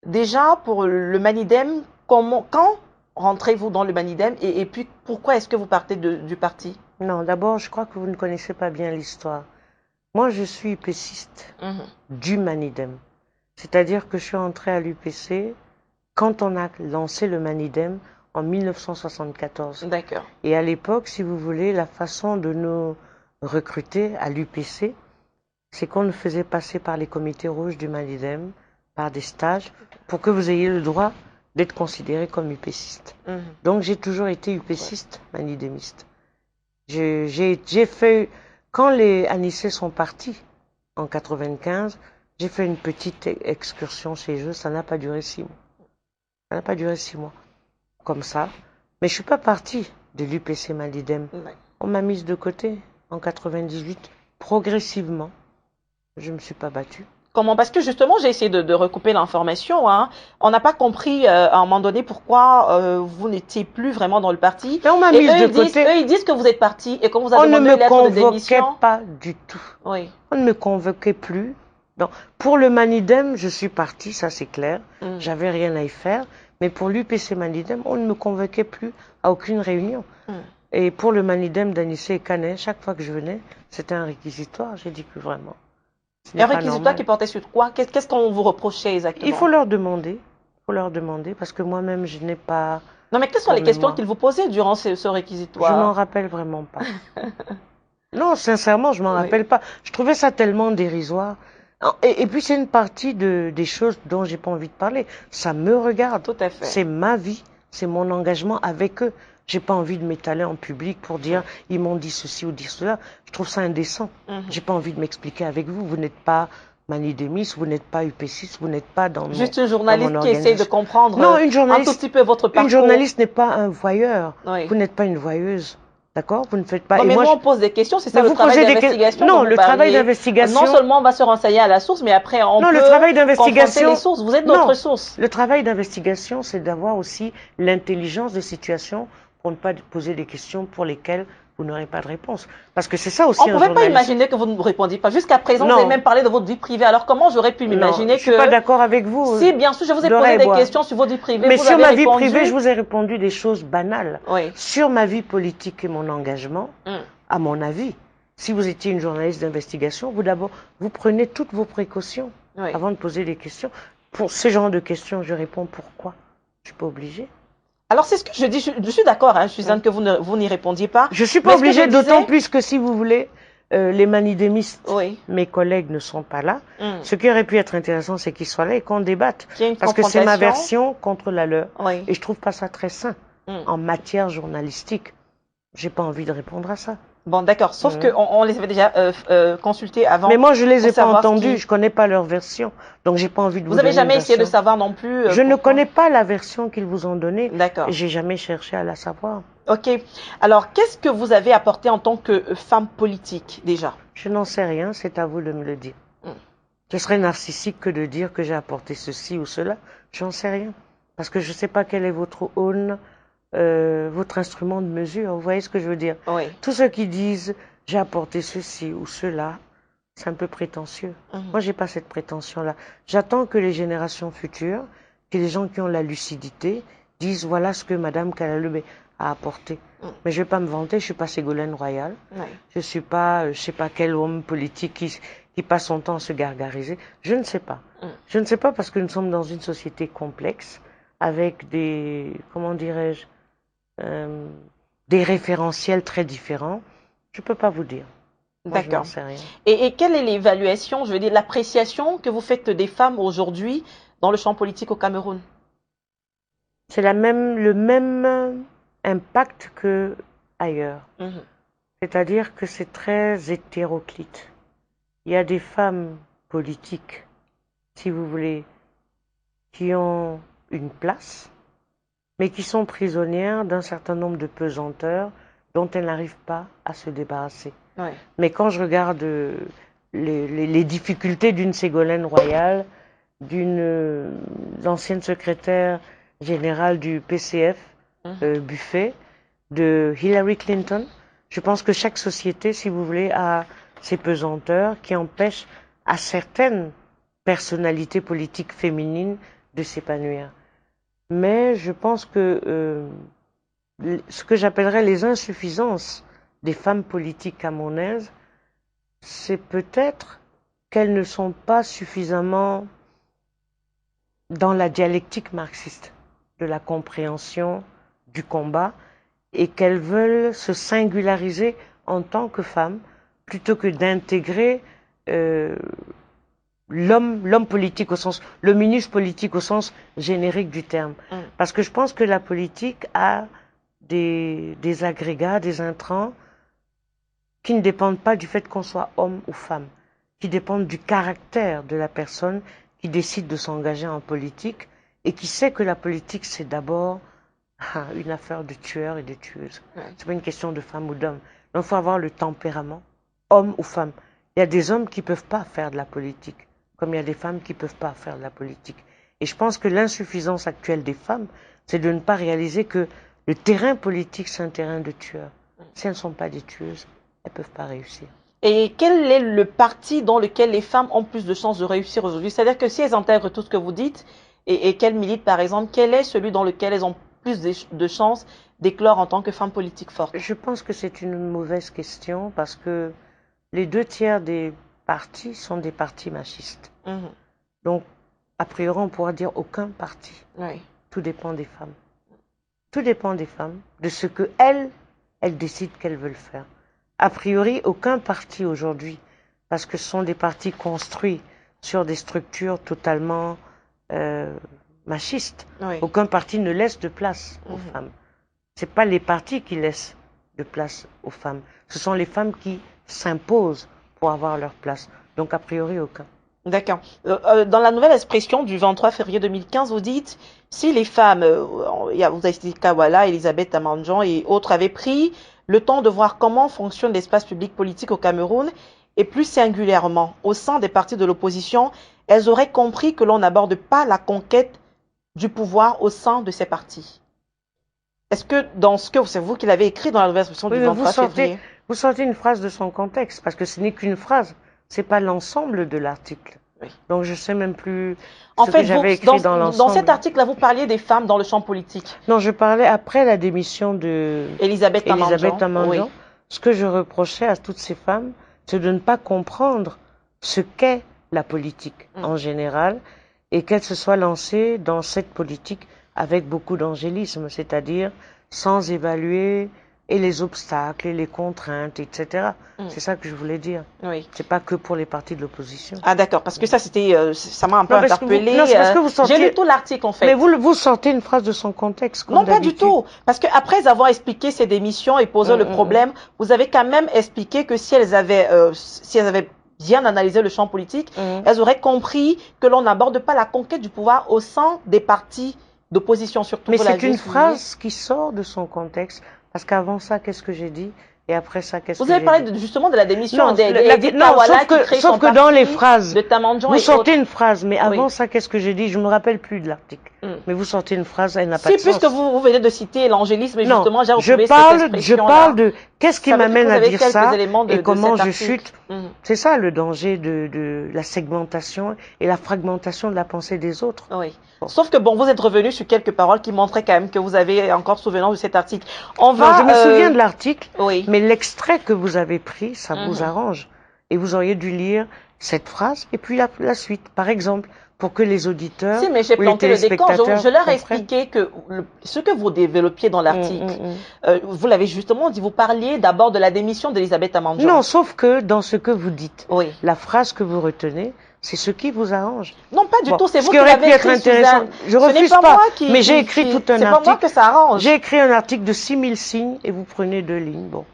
Déjà, pour le Manidem, quand rentrez-vous dans le Manidem et puis pourquoi est-ce que vous partez du parti? Non, d'abord, je crois que vous ne connaissez pas bien l'histoire. Moi, je suis UPCiste du Manidem. C'est-à-dire que je suis entrée à l'UPC quand on a lancé le Manidem en 1974. D'accord. Et à l'époque, si vous voulez, la façon de nous recruter à l'UPC, c'est qu'on nous faisait passer par les comités rouges du Manidem, par des stages, pour que vous ayez le droit d'être considéré comme UPCiste. Donc j'ai toujours été UPCiste, manidémiste. J'ai fait, quand les Anissés sont partis en 95, j'ai fait une petite excursion chez eux, ça n'a pas duré 6 mois. Ça n'a pas duré 6 mois, comme ça. Mais je suis pas partie de l'UPC Manidem. On m'a mise de côté en 98, progressivement. Je ne me suis pas battue. Comment? Parce que justement, j'ai essayé de recouper l'information. Hein. On n'a pas compris à un moment donné pourquoi vous n'étiez plus vraiment dans le parti. Mais on m'a mise de côté. Eux, ils disent que vous êtes parti et qu'on vous a demandé une lettre de démission. On ne me convoquait pas du tout. Oui. On ne me convoquait plus. Donc, pour le Manidem, je suis partie, ça c'est clair. J'avais rien à y faire. Mais pour l'UPC Manidem, on ne me convoquait plus à aucune réunion. Et pour le Manidem d'Anissé et Canet, chaque fois que je venais, c'était un réquisitoire. J'ai dit que vraiment. Un réquisitoire qui portait sur quoi? Qu'est-ce qu'on vous reprochait exactement? Il faut leur demander. Il faut leur demander parce que moi-même, je n'ai pas... Non, mais quelles sont les questions qu'ils vous posaient durant ce réquisitoire? Je m'en rappelle vraiment pas. Non, sincèrement, je m'en rappelle pas. Je trouvais ça tellement dérisoire. Et puis, c'est une partie des choses dont j'ai pas envie de parler. Ça me regarde. Tout à fait. C'est ma vie. C'est mon engagement avec eux. J'ai pas envie de m'étaler en public pour dire ils m'ont dit ceci ou dire cela. Je trouve ça indécent. J'ai pas envie de m'expliquer avec vous. Vous n'êtes pas manidémiste, vous n'êtes pas UPCiste, vous n'êtes pas dans Juste une journaliste qui essaie de comprendre une journaliste, un tout petit peu votre parcours. Une journaliste n'est pas un voyeur. Oui. Vous n'êtes pas une voyeuse. D'accord? Vous ne faites pas... Non, mais moi, on pose des questions, c'est ça le travail d'investigation. Non, le travail d'investigation... Non seulement on va se renseigner à la source, mais après on peut le travail d'investigation, les sources. Vous êtes notre source. Le travail d'investigation, c'est d'avoir aussi l'intelligence de situation pour ne pas poser des questions pour lesquelles vous n'aurez pas de réponse. Parce que c'est ça aussi on ne pouvait pas imaginer que vous ne répondiez pas. Jusqu'à présent, vous avez même parlé de votre vie privée. Alors comment j'aurais pu m'imaginer que... Je ne suis pas d'accord avec vous. Si, bien sûr, je vous ai posé des questions sur votre vie privée. Mais sur ma vie privée, je vous ai répondu des choses banales. Oui. Sur ma vie politique et mon engagement, à mon avis, si vous étiez une journaliste d'investigation, vous prenez toutes vos précautions avant de poser des questions. Pour ce genre de questions, je réponds pourquoi. Je ne suis pas obligée. Alors, c'est ce que je dis. Je suis d'accord, hein, Suzanne, que vous n'y répondiez pas. Je ne suis pas obligée, d'autant plus que si vous voulez, les manidémistes, mes collègues ne sont pas là. Ce qui aurait pu être intéressant, c'est qu'ils soient là et qu'on débatte. Parce que c'est ma version contre la leur. Et je trouve pas ça très sain en matière journalistique. J'ai pas envie de répondre à ça. Bon, d'accord. Sauf qu'on les avait déjà consultés avant. Mais moi, je les ai pas entendus. Je connais pas leur version. Donc, j'ai pas envie de vous donner. Vous avez jamais essayé de savoir non plus je ne connais pas la version qu'ils vous ont donnée. D'accord. Et j'ai jamais cherché à la savoir. Ok. Alors, qu'est-ce que vous avez apporté en tant que femme politique, déjà? Je n'en sais rien. C'est à vous de me le dire. Ce serait narcissique que de dire que j'ai apporté ceci ou cela. J'en sais rien. Parce que je sais pas quelle est votre aune votre instrument de mesure. Vous voyez ce que je veux dire? Oui. Tous ceux qui disent j'ai apporté ceci ou cela, c'est un peu prétentieux. Moi, j'ai pas cette prétention-là. J'attends que les générations futures, que les gens qui ont la lucidité, disent voilà ce que Madame Kalalebe a apporté. Mais je vais pas me vanter, je suis pas Ségolène Royal. Oui. Je suis pas, je sais pas quel homme politique qui passe son temps à se gargariser. Je ne sais pas. Je ne sais pas parce que nous sommes dans une société complexe avec des, comment dirais-je, des référentiels très différents. Je peux pas vous dire. Moi, je n'en D'accord. sais rien. Et quelle est l'évaluation, je veux dire, l'appréciation que vous faites des femmes aujourd'hui dans le champ politique au Cameroun? C'est le même impact que ailleurs. C'est-à-dire que c'est très hétéroclite. Il y a des femmes politiques, si vous voulez, qui ont une place, mais qui sont prisonnières d'un certain nombre de pesanteurs dont elles n'arrivent pas à se débarrasser. Ouais. Mais quand je regarde les difficultés d'une Ségolène Royal, d'une ancienne secrétaire générale du PCF, Buffet, de Hillary Clinton, je pense que chaque société, si vous voulez, a ses pesanteurs qui empêchent à certaines personnalités politiques féminines de s'épanouir. Mais je pense que ce que j'appellerais les insuffisances des femmes politiques camerounaises, c'est peut-être qu'elles ne sont pas suffisamment dans la dialectique marxiste de la compréhension du combat et qu'elles veulent se singulariser en tant que femmes plutôt que d'intégrer l'homme politique au sens, le ministre politique au sens générique du terme. Parce que je pense que la politique a des agrégats, des intrants qui ne dépendent pas du fait qu'on soit homme ou femme, qui dépendent du caractère de la personne qui décide de s'engager en politique et qui sait que la politique c'est d'abord une affaire de tueurs et de tueuses. C'est pas une question de femme ou d'homme. Donc il faut avoir le tempérament, homme ou femme. Il y a des hommes qui peuvent pas faire de la politique, comme il y a des femmes qui peuvent pas faire de la politique. Et je pense que l'insuffisance actuelle des femmes, c'est de ne pas réaliser que le terrain politique, c'est un terrain de tueurs. Si elles ne sont pas des tueuses, elles ne peuvent pas réussir. Et quel est le parti dans lequel les femmes ont plus de chances de réussir aujourd'hui? C'est-à-dire que si elles intègrent tout ce que vous dites et qu'elles militent, par exemple, quel est celui dans lequel elles ont plus de chances d'éclore en tant que femmes politiques fortes? Je pense que c'est une mauvaise question parce que les 2/3 des partis sont des partis machistes. Donc, a priori, on pourra dire aucun parti. Oui. Tout dépend des femmes. Tout dépend des femmes, de ce que elles décident qu'elles veulent faire. A priori, aucun parti aujourd'hui, parce que ce sont des partis construits sur des structures totalement machistes. Oui. Aucun parti ne laisse de place aux femmes. C'est pas les partis qui laissent de place aux femmes. Ce sont les femmes qui s'imposent pour avoir leur place. Donc, a priori, aucun. D'accord. Dans la nouvelle expression du 23 février 2015, vous dites, si les femmes, vous avez cité Kawala, Elisabeth Amanjan et autres, avaient pris le temps de voir comment fonctionne l'espace public politique au Cameroun, et plus singulièrement au sein des partis de l'opposition, elles auraient compris que l'on n'aborde pas la conquête du pouvoir au sein de ces partis. Est-ce que dans ce que c'est vous qui l'avez écrit dans la nouvelle expression du 23 février? Vous sortez une phrase de son contexte, parce que ce n'est qu'une phrase. C'est pas l'ensemble de l'article. Oui. Donc je sais même plus en ce fait, que j'avais écrit dans l'ensemble. Dans cet article-là, vous parliez des femmes dans le champ politique. Non, je parlais après la démission de Elisabeth Amanjan. Oui. Ce que je reprochais à toutes ces femmes, c'est de ne pas comprendre ce qu'est la politique en général et qu'elles se soient lancées dans cette politique avec beaucoup d'angélisme, c'est-à-dire sans évaluer et les obstacles et les contraintes, etc. C'est ça que je voulais dire. Oui. C'est pas que pour les partis de l'opposition. Ah d'accord, parce que ça c'était, ça m'a un peu interpellée. J'ai lu tout l'article en fait. Mais vous sortez une phrase de son contexte. Non, pas du tout. Parce que après avoir expliqué ces démissions et posé le problème, vous avez quand même expliqué que si elles avaient bien analysé le champ politique, elles auraient compris que l'on n'aborde pas la conquête du pouvoir au sein des partis d'opposition surtout. Mais c'est une phrase qui sort de son contexte. Parce qu'avant ça, qu'est-ce que j'ai dit? Et après ça, qu'est-ce que Vous avez j'ai parlé dit? justement de la démission Non, d'Edith Tawala qui crée sauf son que dans les parti phrases, de Tamandjon vous et sortez autres. une phrase, mais avant Oui. ça, qu'est-ce que j'ai dit? Je ne me rappelle plus de l'article. Mais vous sortez une phrase, elle n'a pas de Si, puisque sens. vous venez de citer l'angélisme, et Non, justement, j'ai je retrouvé cette parle expression-là. de qu'est-ce qui Ça veut dire que m'amène vous à avez dire quelques ça éléments et de comment cet je article. chute. C'est ça le danger de la segmentation et la fragmentation de la pensée des autres. Oui. Bon. Sauf que bon, vous êtes revenu sur quelques paroles qui montraient quand même que vous avez encore souvenance de cet article. On va. Non, je me souviens de l'article, oui. mais l'extrait que vous avez pris, ça vous arrange. Et vous auriez dû lire cette phrase et puis la suite, par exemple, pour que les auditeurs Si, mais j'ai ou les planté le décor. téléspectateurs Je leur ai comprennent. expliqué que ce que vous développiez dans l'article, vous l'avez justement dit, vous parliez d'abord de la démission d'Elisabeth Tamandjon. Non, sauf que dans ce que vous dites, oui. la phrase que vous retenez, c'est ce qui vous arrange. Non, pas du tout. C'est vous qui aurait l'avez pu être écrit, intéressant. Suzanne. Je refuse pas, pas, moi qui, mais j'ai écrit tout un article. C'est pas moi que ça arrange. J'ai écrit un article de 6000 signes et vous prenez 2 lignes. Bon.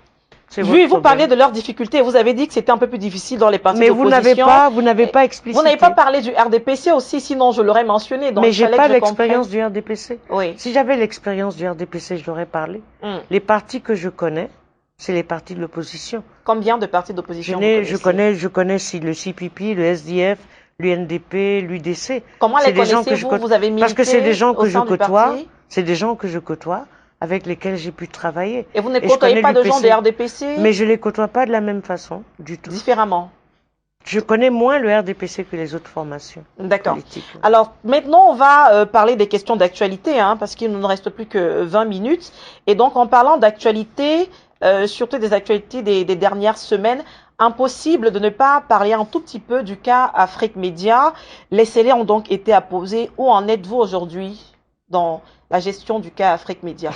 Oui, vous parlez de leurs difficultés. Vous avez dit que c'était un peu plus difficile dans les partis d'opposition. Mais vous n'avez pas explicité. Vous n'avez pas parlé du RDPC aussi, sinon je l'aurais mentionné. Donc mais j'ai pas l'expérience du RDPC. Oui. Si j'avais l'expérience du RDPC, je l'aurais parlé. Les partis que je connais, c'est les partis de l'opposition. Combien de partis d'opposition je connais le CPP, le SDF, l'UNDP, l'UDC. Comment les connaissez-vous? Vous avez milité parce que c'est des gens que je côtoie. C'est des gens que je côtoie, avec lesquels j'ai pu travailler. Et vous ne côtoyez pas de gens de RDPC? Mais je les côtoie pas de la même façon, du tout. Différemment. Je connais moins le RDPC que les autres formations. D'accord. Alors maintenant, on va parler des questions d'actualité, hein, parce qu'il ne nous reste plus que 20 minutes. Et donc, en parlant d'actualité, surtout des actualités des dernières semaines, impossible de ne pas parler un tout petit peu du cas Afrique Média. Les scellés ont donc été apposés. Où en êtes-vous aujourd'hui dans la gestion du cas Afrique Média?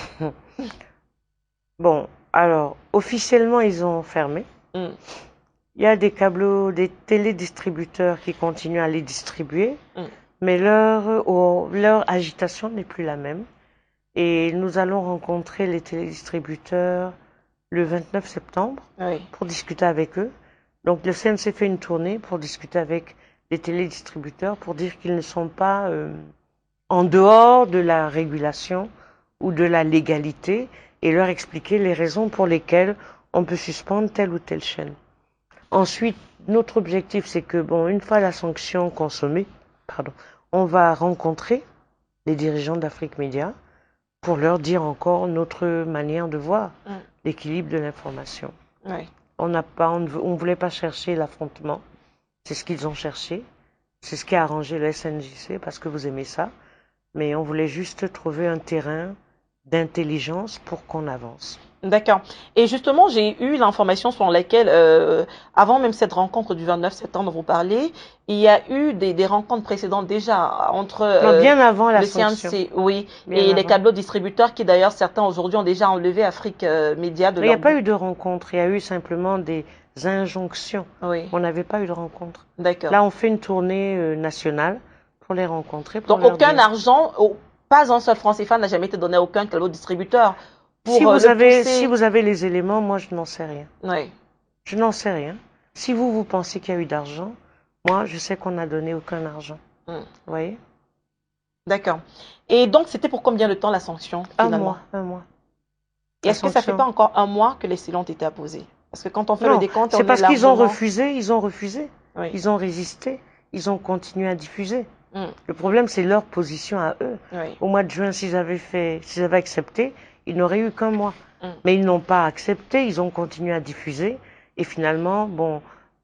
Bon, alors, officiellement, ils ont fermé. Il y a des télédistributeurs qui continuent à les distribuer, mais leur agitation n'est plus la même. Et nous allons rencontrer les télédistributeurs le 29 septembre pour discuter avec eux. Donc le CNC fait une tournée pour discuter avec les télédistributeurs pour dire qu'ils ne sont pas en dehors de la régulation ou de la légalité et leur expliquer les raisons pour lesquelles on peut suspendre telle ou telle chaîne. Ensuite, notre objectif, c'est que, bon, une fois la sanction consommée, on va rencontrer les dirigeants d'Afrique Média pour leur dire encore notre manière de voir l'équilibre de l'information. On ne voulait pas chercher l'affrontement. C'est ce qu'ils ont cherché. C'est ce qui a arrangé le SNJC parce que vous aimez ça. Mais on voulait juste trouver un terrain d'intelligence pour qu'on avance. D'accord. Et justement, j'ai eu l'information sur laquelle, avant même cette rencontre du 29 septembre dont vous parlez, il y a eu des rencontres précédentes déjà entre bien avant la le sanction. CNC, et les câbleaux distributeurs qui d'ailleurs certains aujourd'hui ont déjà enlevé Afrique Média de leur. Il n'y a pas eu de rencontre, il y a eu simplement des injonctions. On n'avait pas eu de rencontre. D'accord. Là, on fait une tournée nationale pour les rencontrer. Donc aucun argent, pas un seul franc CFA n'a jamais été donné à aucun câbleau distributeur. Si vous avez les éléments, moi je n'en sais rien. Oui. Je n'en sais rien. Si vous pensez qu'il y a eu d'argent, moi je sais qu'on n'a donné aucun argent. Vous voyez? D'accord. Et donc c'était pour combien de temps la sanction finalement? Un mois. Et est-ce que ça fait pas encore un mois que les scellés ont été apposés? Parce que quand on fait le décompte, c'est parce qu'ils ont refusé, ils ont résisté, ils ont continué à diffuser. Le problème, c'est leur position à eux. Au mois de juin, s'ils avaient accepté, ils n'auraient eu qu'un mois. Mais ils n'ont pas accepté, ils ont continué à diffuser. Et finalement,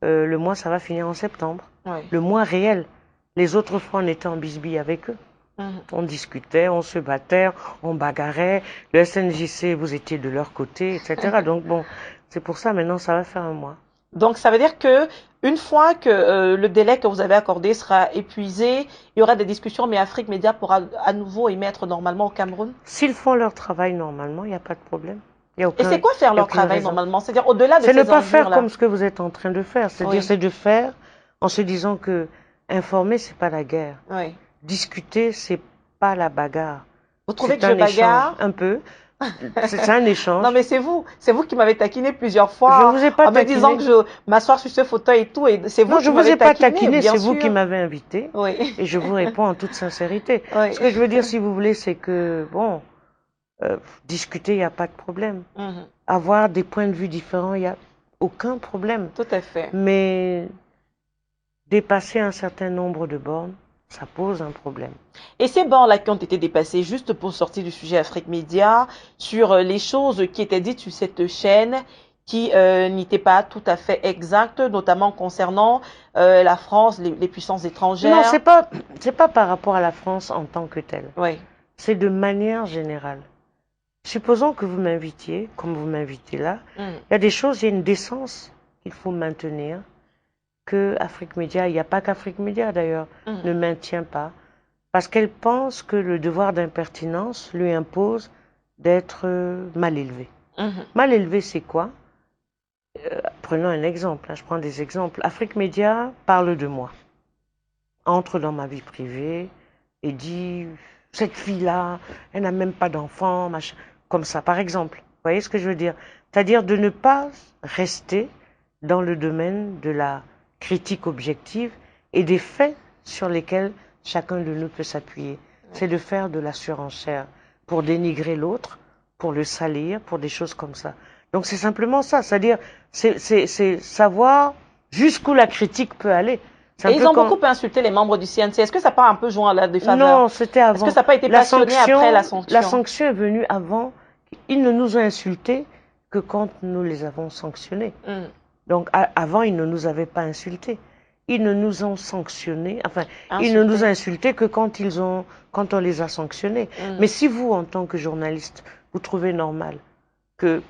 le mois, ça va finir en septembre. Le mois réel. Les autres fois, on était en bisbille avec eux. On discutait, on se battait, on bagarrait. Le SNJC, vous étiez de leur côté, etc. Donc c'est pour ça, maintenant, ça va faire un mois. Donc, ça veut dire que une fois que le délai que vous avez accordé sera épuisé, il y aura des discussions, mais Afrique Média pourra à nouveau émettre normalement au Cameroun? S'ils font leur travail normalement, il n'y a pas de problème. Et c'est quoi faire leur travail normalement? C'est-à-dire au-delà de ces enjeux-là. C'est ne pas faire comme ce que vous êtes en train de faire. C'est-à-dire, c'est de faire en se disant que informer, c'est pas la guerre. Discuter, c'est pas la bagarre. Vous trouvez que je bagarre? Un peu. C'est un échange. Non, mais c'est vous qui m'avez taquiné plusieurs fois. Je vous ai pas en taquiné. me disant que je m'asseoir sur ce fauteuil et tout. Et c'est vous non, qui je vous ai pas taquiné, c'est vous sûr. qui m'avez invité. Et je vous réponds en toute sincérité. Ce que je veux dire, si vous voulez, c'est que, discuter, il n'y a pas de problème. Mhm. Avoir des points de vue différents, il n'y a aucun problème. Tout à fait. Mais dépasser un certain nombre de bornes, ça pose un problème. Et ces bords-là qui ont été dépassés, juste pour sortir du sujet Afrique Média, sur les choses qui étaient dites sur cette chaîne, qui n'étaient pas tout à fait exactes, notamment concernant la France, les puissances étrangères. Non, c'est pas par rapport à la France en tant que telle. Oui. C'est de manière générale. Supposons que vous m'invitiez, comme vous m'invitez là, il y a des choses, il y a une décence qu'il faut maintenir, que Afrique Média, il n'y a pas qu'Afrique Média d'ailleurs, ne maintient pas, parce qu'elle pense que le devoir d'impertinence lui impose d'être mal élevé. Mal élevé, c'est quoi? Prenons un exemple, hein, je prends des exemples. Afrique Média parle de moi, entre dans ma vie privée et dit, cette fille-là, elle n'a même pas d'enfant, machin, comme ça, par exemple. Vous voyez ce que je veux dire? C'est-à-dire de ne pas rester dans le domaine de la critique objective et des faits sur lesquels chacun de nous peut s'appuyer. C'est de faire de la surenchère pour dénigrer l'autre, pour le salir, pour des choses comme ça. Donc c'est simplement ça, c'est-à-dire c'est savoir jusqu'où la critique peut aller. Et ils ont beaucoup insulté les membres du CNC. Est-ce que ça n'a pas un peu joué à la défaveur? Non, c'était avant. Est-ce que ça n'a pas été passionné après la sanction? La sanction est venue avant. Ils ne nous ont insultés que quand nous les avons sanctionnés. Donc avant, ils ne nous avaient pas insultés. Ils ne nous ont sanctionnés, enfin, ils ne nous ont insultés que quand on les a sanctionnés. Mais si vous, en tant que journaliste, vous trouvez normal que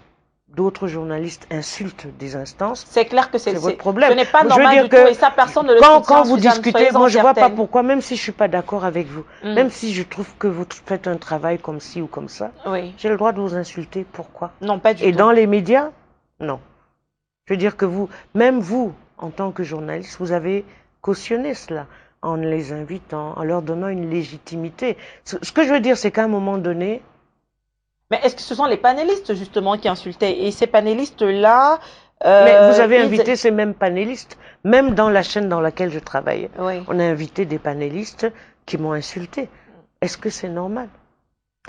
d'autres journalistes insultent des instances, c'est clair que c'est votre problème. Ce n'est pas normal du tout, et ça, personne ne le soutient. Quand vous discutez, moi je ne vois pas pourquoi, même si je ne suis pas d'accord avec vous, même si je trouve que vous faites un travail comme ci ou comme ça, j'ai le droit de vous insulter. Pourquoi? Non, pas du tout. Et dans les médias, non. Je veux dire que vous, même vous, en tant que journaliste, vous avez cautionné cela en les invitant, en leur donnant une légitimité. Ce que je veux dire, c'est qu'à un moment donné... Mais est-ce que ce sont les panélistes, justement, qui insultaient? Et ces panélistes-là... Mais vous avez invité ces mêmes panélistes, même dans la chaîne dans laquelle je travaillais. Oui. On a invité des panélistes qui m'ont insulté. Est-ce que c'est normal?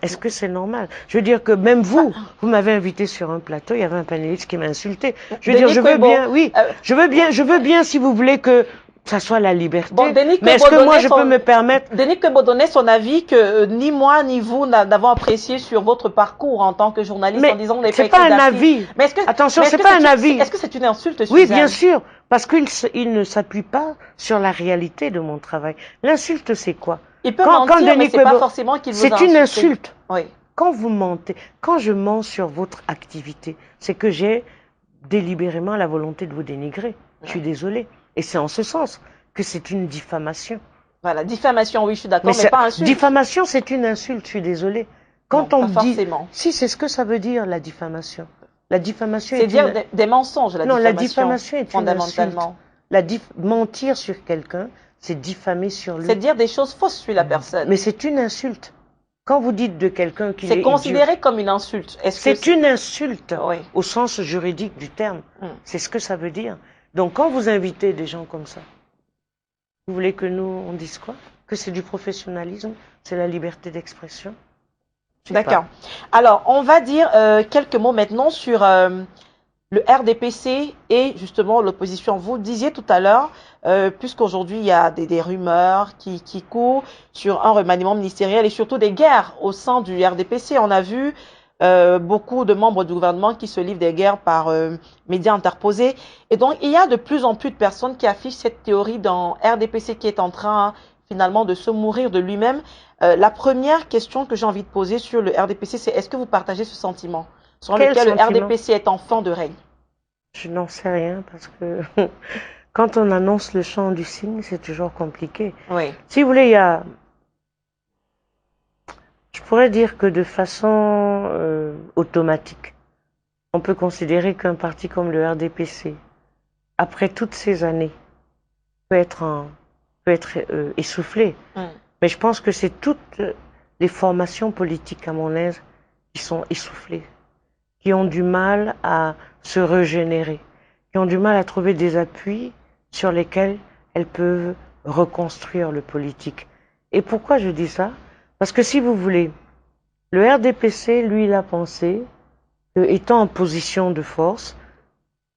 Est-ce que c'est normal? Je veux dire que même vous m'avez invité sur un plateau, il y avait un panéliste qui m'a insulté. Je veux dire, je veux bien, oui, je veux bien, si vous voulez que ça soit la liberté. Bon, mais est-ce que moi je peux me permettre? Denis Kebo donnait son avis que ni moi ni vous n'avons apprécié sur votre parcours en tant que journaliste, mais en disant c'est pas un avis. Mais est-ce que, attention, c'est pas un avis. Est-ce que c'est une insulte, Suzanne? Oui, bien sûr, parce qu'il ne s'appuie pas sur la réalité de mon travail. L'insulte, c'est quoi? Il peut mentir, mais c'est pas forcément qu'il vous a insulté. C'est une insulte. Oui. Quand vous mentez, quand je mens sur votre activité, c'est que j'ai délibérément la volonté de vous dénigrer. Je suis désolée. Et c'est en ce sens que c'est une diffamation. Voilà, diffamation, oui, je suis d'accord, mais pas insulte. Diffamation, c'est une insulte, je suis désolée. Quand on pas dit... forcément. Si, c'est ce que ça veut dire, la diffamation. La diffamation c'est dire des mensonges, la diffamation. Non, la diffamation est fondamentalement. Une insulte. Mentir sur quelqu'un, c'est diffamer sur lui. C'est dire des choses fausses sur la personne. Mais c'est une insulte. Quand vous dites de quelqu'un qu'il est c'est considéré comme une insulte. C'est une insulte, oui, au sens juridique du terme. C'est ce que ça veut dire. Donc quand vous invitez des gens comme ça, vous voulez que nous, on dise quoi? Que c'est du professionnalisme, c'est la liberté d'expression? D'accord. Alors, on va dire quelques mots maintenant sur le RDPC et justement l'opposition. Vous le disiez tout à l'heure, puisqu'aujourd'hui il y a des rumeurs qui courent sur un remaniement ministériel et surtout des guerres au sein du RDPC. On a vu beaucoup de membres du gouvernement qui se livrent des guerres par médias interposés. Et donc, il y a de plus en plus de personnes qui affichent cette théorie dans RDPC qui est en train finalement de se mourir de lui-même. La première question que j'ai envie de poser sur le RDPC, c'est est-ce que vous partagez ce sentiment sur lequel le RDPC est en fin de règne? Je n'en sais rien parce que quand on annonce le chant du cygne, c'est toujours compliqué. Oui. Si vous voulez, il y a... Je pourrais dire que de façon automatique, on peut considérer qu'un parti comme le RDPC, après toutes ces années, peut être essoufflé. Mais je pense que c'est toutes les formations politiques camerounaises qui sont essoufflées, qui ont du mal à se régénérer, qui ont du mal à trouver des appuis sur lesquels elles peuvent reconstruire le politique. Et pourquoi je dis ça? Parce que si vous voulez, Le RDPC, lui, il a pensé que, étant en position de force,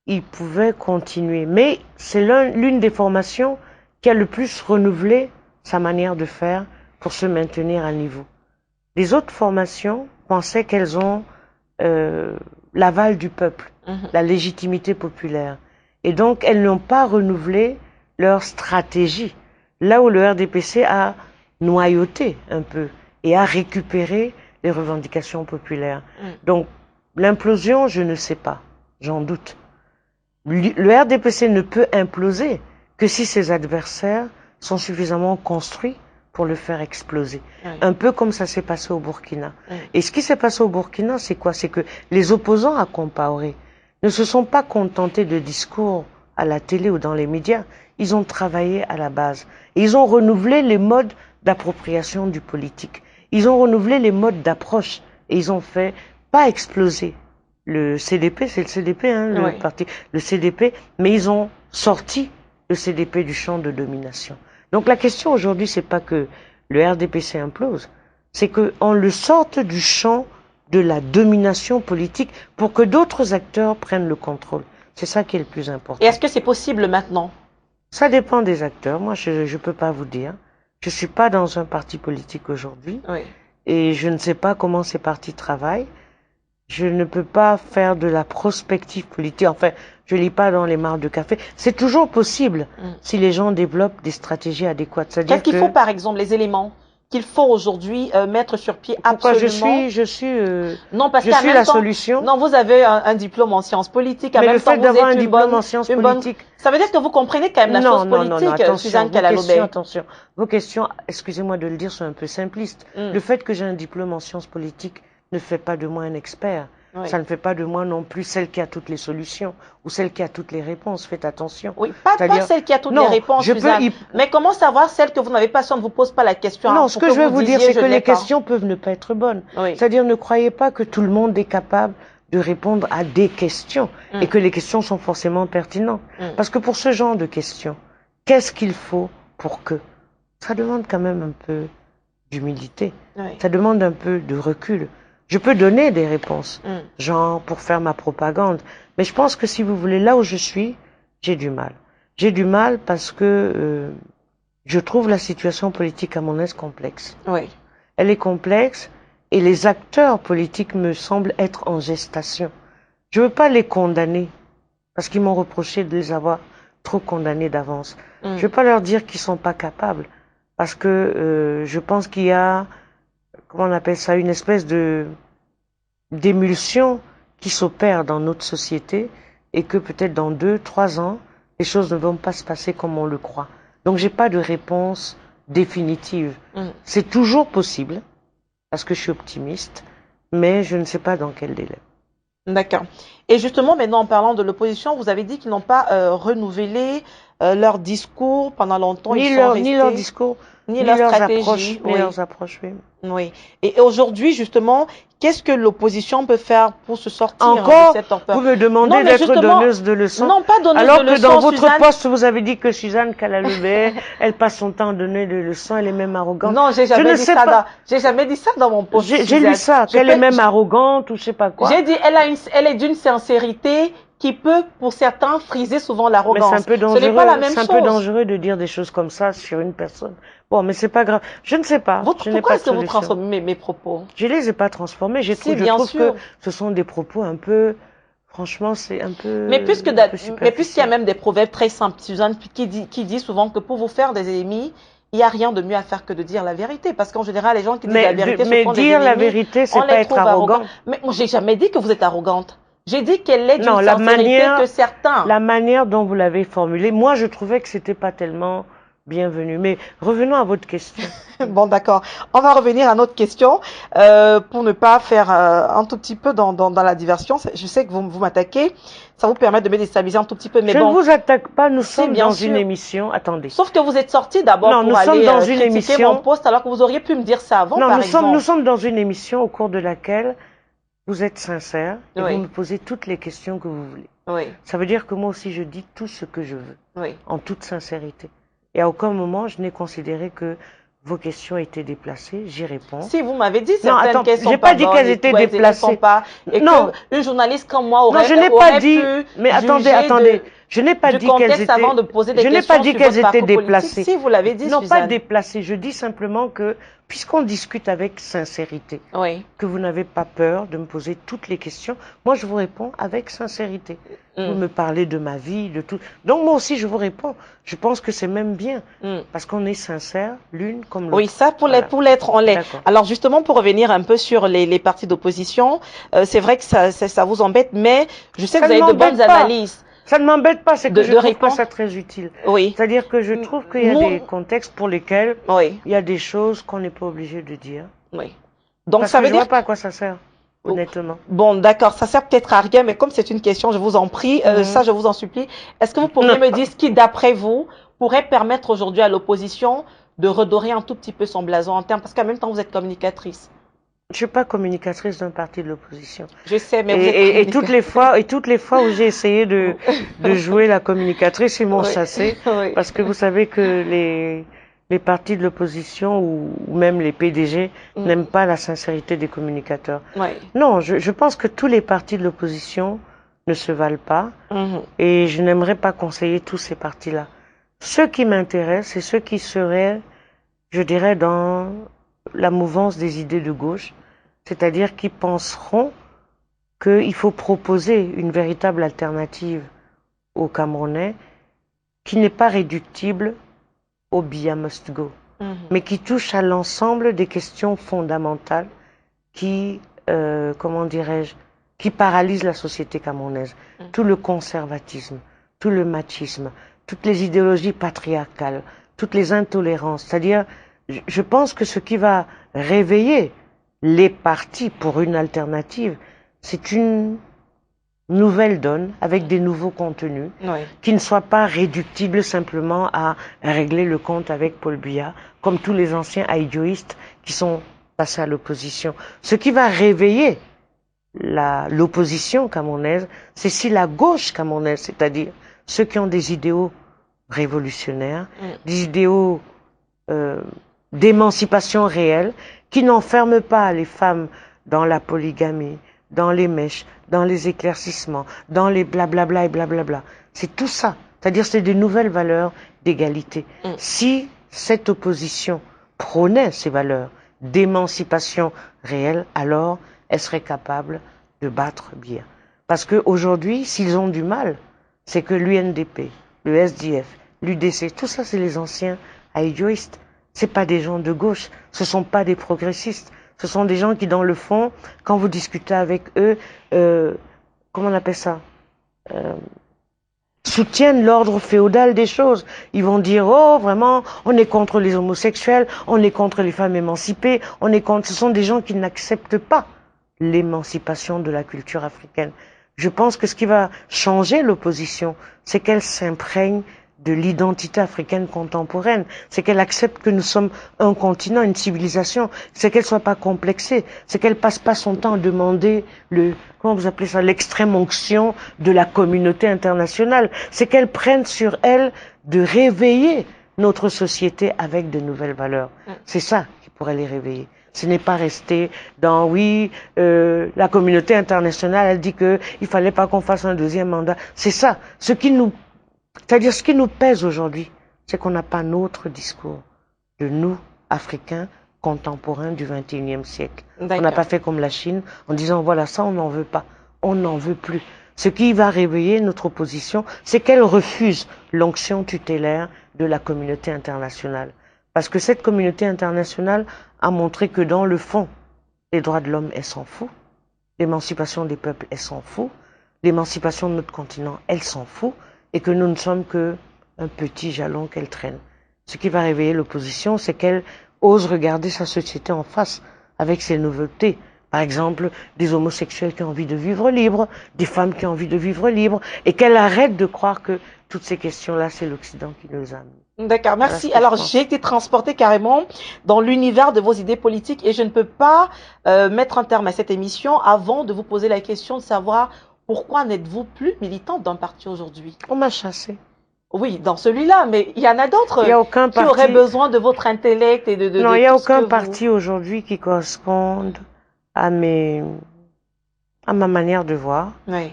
il pouvait continuer. Mais c'est l'une des formations qui a le plus renouvelé sa manière de faire pour se maintenir à niveau. Les autres formations pensaient qu'elles ont l'aval du peuple, la légitimité populaire. Et donc, elles n'ont pas renouvelé leur stratégie. Là où le RDPC a noyauté un peu et a récupéré les revendications populaires. Donc, l'implosion, je ne sais pas, j'en doute. Le RDPC ne peut imploser que si ses adversaires sont suffisamment construits pour le faire exploser. Un peu comme ça s'est passé au Burkina. Et ce qui s'est passé au Burkina, c'est quoi? C'est que les opposants à Compaoré ne se sont pas contentés de discours à la télé ou dans les médias. Ils ont travaillé à la base. Et ils ont renouvelé les modes d'appropriation du politique. Ils ont renouvelé les modes d'approche. Et ils ont fait, pas exploser le CDP, c'est le CDP, hein, le parti, le CDP, mais ils ont sorti le CDP du champ de domination. Donc la question aujourd'hui, c'est pas que le RDPC implose, c'est qu'on le sorte du champ de la domination politique pour que d'autres acteurs prennent le contrôle. C'est ça qui est le plus important. Et est-ce que c'est possible maintenant? Ça dépend des acteurs. Moi, je peux pas vous dire. Je suis pas dans un parti politique aujourd'hui. Et je ne sais pas comment ces partis travaillent. Je ne peux pas faire de la prospective politique. Enfin, je lis pas dans les marques de café. C'est toujours possible si les gens développent des stratégies adéquates. Qu'est-ce qu'il faut, par exemple, les éléments qu'il faut aujourd'hui mettre sur pied absolument? Pourquoi je suis la solution. Non, vous avez un diplôme en sciences politiques. Mais le fait d'avoir un diplôme en sciences politiques. Ça veut dire que vous comprenez quand même la chose politique, Suzanne Kalalobé. Attention. Vos questions, excusez-moi de le dire, sont un peu simplistes. Le fait que j'ai un diplôme en sciences politiques ne fait pas de moi un expert. Ça ne fait pas de moi non plus celle qui a toutes les solutions ou celle qui a toutes les réponses. Faites attention. Oui, pas celle qui a toutes les réponses, Suzanne. Mais comment savoir celle que vous n'avez pas si on ne vous pose pas la question? Non, ce que je veux vous dire, c'est que les questions peuvent ne pas être bonnes. C'est-à-dire, ne croyez pas que tout le monde est capable de répondre à des questions et que les questions sont forcément pertinentes. Parce que pour ce genre de questions, qu'est-ce qu'il faut pour que? Ça demande quand même un peu d'humilité. Ça demande un peu de recul. Je peux donner des réponses, genre pour faire ma propagande. Mais je pense que si vous voulez, là où je suis, j'ai du mal. J'ai du mal parce que je trouve la situation politique à mon aise complexe. Elle est complexe et les acteurs politiques me semblent être en gestation. Je ne veux pas les condamner parce qu'ils m'ont reproché de les avoir trop condamnés d'avance. Je ne veux pas leur dire qu'ils sont pas capables parce que je pense qu'il y a, comment on appelle ça, une espèce d'émulsion qui s'opère dans notre société et que peut-être dans 2, 3 ans, les choses ne vont pas se passer comme on le croit. Donc j'ai pas de réponse définitive. C'est toujours possible, parce que je suis optimiste, mais je ne sais pas dans quel délai. D'accord. Et justement, maintenant, en parlant de l'opposition, vous avez dit qu'ils n'ont pas renouvelé leur discours pendant longtemps. Ni leur discours, ni leur stratégie, ni leurs approches. Oui. Et aujourd'hui, justement, qu'est-ce que l'opposition peut faire pour se sortir encore de cette torpeur? Vous me demandez d'être donneuse de leçons. Non, pas donneuse alors de leçons. Alors que dans votre poste, vous avez dit que Suzanne Kalalobé, elle passe son temps à donner des leçons, elle est même arrogante. Non, j'ai jamais dit ça. J'ai jamais dit ça dans mon poste. J'ai lu ça, qu'elle est même arrogante ou je sais pas quoi. J'ai dit, elle est d'une sincérité qui peut, pour certains, friser souvent l'arrogance. Mais c'est un peu dangereux. Ce n'est pas la même chose. C'est un peu dangereux de dire des choses comme ça sur une personne. Bon, mais c'est pas grave. Je ne sais pas. Pourquoi est-ce que vous transformez mes propos? Je les ai pas transformés. Je trouve que ce sont des propos un peu, franchement, c'est un peu. Mais puisqu'il y a même des proverbes très simples, Suzanne, qui dit souvent que pour vous faire des ennemis, il n'y a rien de mieux à faire que de dire la vérité. Parce qu'en général, les gens qui disent la vérité se font des ennemis. Mais dire la vérité, c'est pas être arrogant. Mais moi, j'ai jamais dit que vous êtes arrogante. J'ai dit qu'elle est d'une sincérité que certains. La manière dont vous l'avez formulée, moi, je trouvais que c'était pas tellement bienvenu. Mais revenons à votre question. Bon, d'accord. On va revenir à notre question pour ne pas faire un tout petit peu dans la diversion. Je sais que vous m'attaquez. Ça vous permet de me déstabiliser un tout petit peu. Mais je ne vous attaque pas. Nous sommes dans une émission. Attendez. Sauf que vous êtes sorti d'abord pour aller critiquer mon poste alors que vous auriez pu me dire ça avant, par exemple. Nous sommes dans une émission au cours de laquelle vous êtes sincère et vous me posez toutes les questions que vous voulez. Ça veut dire que moi aussi, je dis tout ce que je veux. En toute sincérité. Et à aucun moment, je n'ai considéré que vos questions étaient déplacées, j'y réponds. Si vous m'avez dit Non, certaines attends, questions j'ai pas dit qu'elles étaient déplacées. Et Non. que une journaliste comme moi aurait, Non, je n'ai pas dit. pu Mais attendez, juger attendez. Je n'ai pas du dit qu'elles contexte étaient. avant de poser des Je n'ai questions pas dit sur qu'elles votre étaient parcours politique. déplacées. Si vous l'avez dit, Non, Suzanne. pas déplacées. Je dis simplement que, puisqu'on discute avec sincérité, Oui. que vous n'avez pas peur de me poser toutes les questions, moi je vous réponds avec sincérité. Vous me parlez de ma vie, de tout. Donc moi aussi je vous réponds. Je pense que c'est même bien, parce qu'on est sincère l'une comme l'autre. Oui, ça pour l'être, on l'est. Alors justement, pour revenir un peu sur les partis d'opposition, c'est vrai que ça vous embête, mais je sais que vous avez de bonnes analyses. Ça ne m'embête pas, c'est que je trouve pas ça très utile. Oui. C'est-à-dire que je trouve qu'il y a des contextes pour lesquels il y a des choses qu'on n'est pas obligé de dire. Oui. Donc parce ça que veut je dire vois pas à quoi ça sert, honnêtement. Bon, d'accord, ça sert peut-être à rien, mais comme c'est une question, je vous en prie, ça je vous en supplie. Est-ce que vous pourriez me dire ce qui, d'après vous, pourrait permettre aujourd'hui à l'opposition de redorer un tout petit peu son blason en termes, parce qu'en même temps vous êtes communicatrice. Je suis pas communicatrice d'un parti de l'opposition. Je sais, mais vous êtes toutes les fois où j'ai essayé de jouer la communicatrice, ils m'ont chassé. Parce que vous savez que les partis de l'opposition ou même les PDG n'aiment pas la sincérité des communicateurs. Non, je pense que tous les partis de l'opposition ne se valent pas. Et je n'aimerais pas conseiller tous ces partis-là. Ceux qui m'intéressent, c'est ceux qui seraient, je dirais, dans la mouvance des idées de gauche, c'est-à-dire qui penseront qu'il faut proposer une véritable alternative aux Camerounais qui n'est pas réductible au Biya must go, mais qui touche à l'ensemble des questions fondamentales qui, comment dirais-je, qui paralysent la société camerounaise. Tout le conservatisme, tout le machisme, toutes les idéologies patriarcales, toutes les intolérances. C'est-à-dire, je pense que ce qui va réveiller les partis pour une alternative, c'est une nouvelle donne avec des nouveaux contenus qui ne soient pas réductibles simplement à régler le compte avec Paul Biya, comme tous les anciens aïdioïstes qui sont passés à l'opposition. Ce qui va réveiller l'opposition camerounaise, c'est si la gauche camerounaise, c'est-à-dire ceux qui ont des idéaux révolutionnaires, des idéaux d'émancipation réelle, qui n'enferment pas les femmes dans la polygamie, dans les mèches, dans les éclaircissements, dans les blablabla et blablabla. C'est tout ça. C'est-à-dire c'est des nouvelles valeurs d'égalité. Si cette opposition prônait ces valeurs d'émancipation réelle, alors elle serait capable de battre Biya. Parce qu'aujourd'hui, s'ils ont du mal, c'est que l'UNDP, le SDF, l'UDC, tout ça c'est les anciens aïdioïstes. C'est pas des gens de gauche, ce sont pas des progressistes. Ce sont des gens qui, dans le fond, quand vous discutez avec eux, comment on appelle ça, soutiennent l'ordre féodal des choses. Ils vont dire, oh, vraiment, on est contre les homosexuels, on est contre les femmes émancipées, on est contre... Ce sont des gens qui n'acceptent pas l'émancipation de la culture africaine. Je pense que ce qui va changer l'opposition, c'est qu'elle s'imprègne de l'identité africaine contemporaine, c'est qu'elle accepte que nous sommes un continent, une civilisation, c'est qu'elle soit pas complexée, c'est qu'elle passe pas son temps à demander comment vous appelez ça, l'extrême onction de la communauté internationale, c'est qu'elle prenne sur elle de réveiller notre société avec de nouvelles valeurs. C'est ça qui pourrait les réveiller. Ce n'est pas rester dans, la communauté internationale, elle dit que il fallait pas qu'on fasse un deuxième mandat. C'est ça. C'est-à-dire, ce qui nous pèse aujourd'hui, c'est qu'on n'a pas notre discours de nous, Africains, contemporains du XXIe siècle. On n'a pas fait comme la Chine en disant, voilà, ça, on n'en veut pas. On n'en veut plus. Ce qui va réveiller notre opposition, c'est qu'elle refuse l'onction tutélaire de la communauté internationale. Parce que cette communauté internationale a montré que dans le fond, les droits de l'homme, elle s'en fout. L'émancipation des peuples, elle s'en fout. L'émancipation de notre continent, elle s'en fout. Et que nous ne sommes qu'un petit jalon qu'elle traîne. Ce qui va réveiller l'opposition, c'est qu'elle ose regarder sa société en face avec ses nouveautés. Par exemple, des homosexuels qui ont envie de vivre libre, des femmes qui ont envie de vivre libre, et qu'elle arrête de croire que toutes ces questions-là, c'est l'Occident qui nous amène. D'accord, merci. Voilà, alors, j'ai été transportée carrément dans l'univers de vos idées politiques et je ne peux pas mettre un terme à cette émission avant de vous poser la question de savoir pourquoi n'êtes-vous plus militante d'un parti aujourd'hui? On m'a chassée. Oui, dans celui-là, mais il y en a d'autres Il y a aucun qui auraient besoin de votre intellect et de non, il n'y a tout ce aucun que parti aujourd'hui qui corresponde à à ma manière de voir. Oui.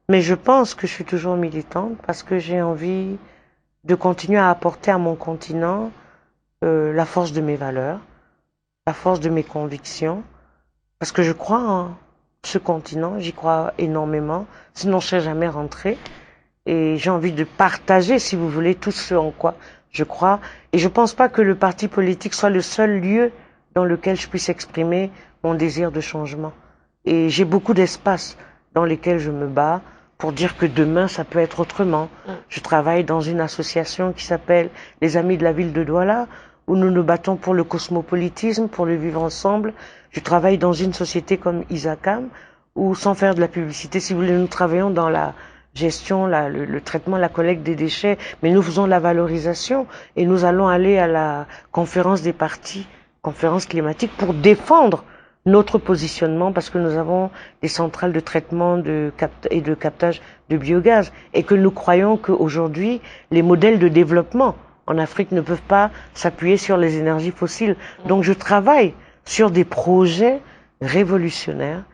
Mais je pense que je suis toujours militante parce que j'ai envie de continuer à apporter à mon continent la force de mes valeurs, la force de mes convictions, parce que je crois en ce continent, j'y crois énormément, sinon je ne serais jamais rentrée. Et j'ai envie de partager, si vous voulez, tout ce en quoi je crois. Et je ne pense pas que le parti politique soit le seul lieu dans lequel je puisse exprimer mon désir de changement. Et j'ai beaucoup d'espace dans lesquels je me bats pour dire que demain, ça peut être autrement. Je travaille dans une association qui s'appelle les Amis de la Ville de Douala, où nous nous battons pour le cosmopolitisme, pour le vivre ensemble. Je travaille dans une société comme Isacam, où, sans faire de la publicité, si vous voulez, nous travaillons dans la gestion, le traitement, la collecte des déchets, mais nous faisons la valorisation et nous allons aller à la conférence des partis, conférence climatique, pour défendre notre positionnement parce que nous avons des centrales de traitement et de captage de biogaz et que nous croyons qu'aujourd'hui, les modèles de développement en Afrique ne peuvent pas s'appuyer sur les énergies fossiles. Donc je travaille sur des projets révolutionnaires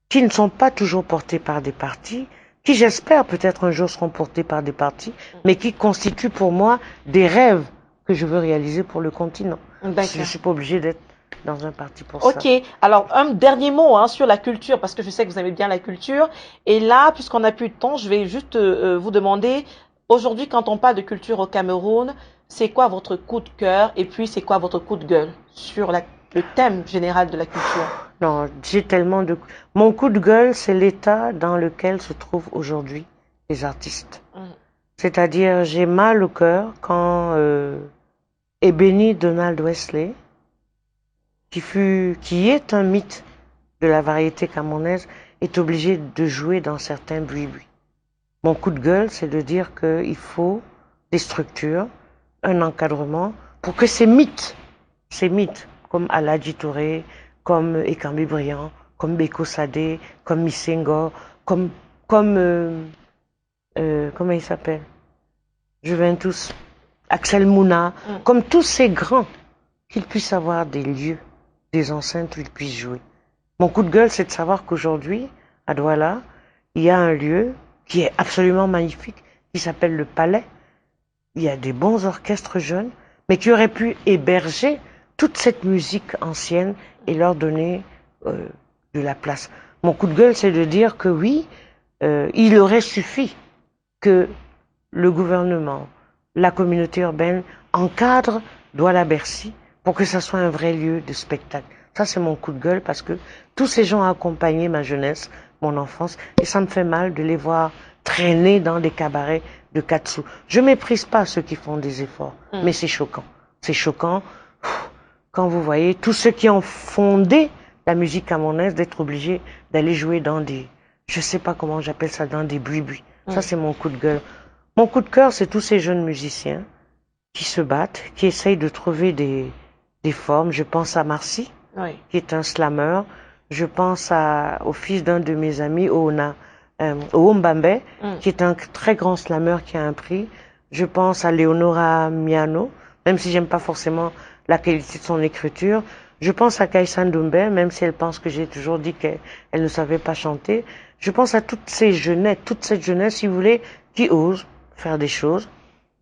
qui ne sont pas toujours portés par des partis, qui j'espère peut-être un jour seront portés par des partis, mais qui constituent pour moi des rêves que je veux réaliser pour le continent. Je ne suis pas obligée d'être dans un parti pour ça. Ok, alors un dernier mot sur la culture, parce que je sais que vous aimez bien la culture. Et là, puisqu'on n'a plus de temps, je vais juste vous demander, aujourd'hui, quand on parle de culture au Cameroun, c'est quoi votre coup de cœur et puis c'est quoi votre coup de gueule sur le thème général de la culture? Non, j'ai tellement de... Mon coup de gueule, c'est l'état dans lequel se trouvent aujourd'hui les artistes. C'est-à-dire, j'ai mal au cœur quand Ebony Donald Wesley, qui est un mythe de la variété camerounaise, est obligé de jouer dans certains bruits-bruits. Mon coup de gueule, c'est de dire qu'il faut des structures, un encadrement, pour que ces mythes, comme Aladji Touré, comme Ekambi Briand, comme Beko Sadé, comme Missengo, comment il s'appelle? Juventus, Axel Mouna, comme tous ces grands, qu'ils puissent avoir des lieux, des enceintes où ils puissent jouer. Mon coup de gueule, c'est de savoir qu'aujourd'hui, à Douala, il y a un lieu qui est absolument magnifique, qui s'appelle le Palais. Il y a des bons orchestres jeunes, mais qui auraient pu héberger toute cette musique ancienne et leur donner de la place. Mon coup de gueule, c'est de dire que oui, il aurait suffi que le gouvernement, la communauté urbaine encadre Douala-Bercy pour que ça soit un vrai lieu de spectacle. Ça, c'est mon coup de gueule parce que tous ces gens ont accompagné ma jeunesse, mon enfance, et ça me fait mal de les voir traîner dans des cabarets de 4 sous. Je méprise pas ceux qui font des efforts, mais c'est choquant. C'est choquant quand vous voyez tous ceux qui ont fondé la musique camerounaise d'être obligés d'aller jouer dans des, je sais pas comment j'appelle ça, dans des bruits-bruits. Ça, c'est mon coup de gueule. Mon coup de cœur, c'est tous ces jeunes musiciens qui se battent, qui essayent de trouver des formes. Je pense à Marcy, qui est un slammer. Je pense au fils d'un de mes amis, Oumbambe, qui est un très grand slammer qui a un prix. Je pense à Leonora Miano, même si j'aime pas forcément la qualité de son écriture. Je pense à Kaïsan Doumbé, même si elle pense que j'ai toujours dit qu'elle ne savait pas chanter. Je pense à toute cette jeunesse, si vous voulez, qui ose faire des choses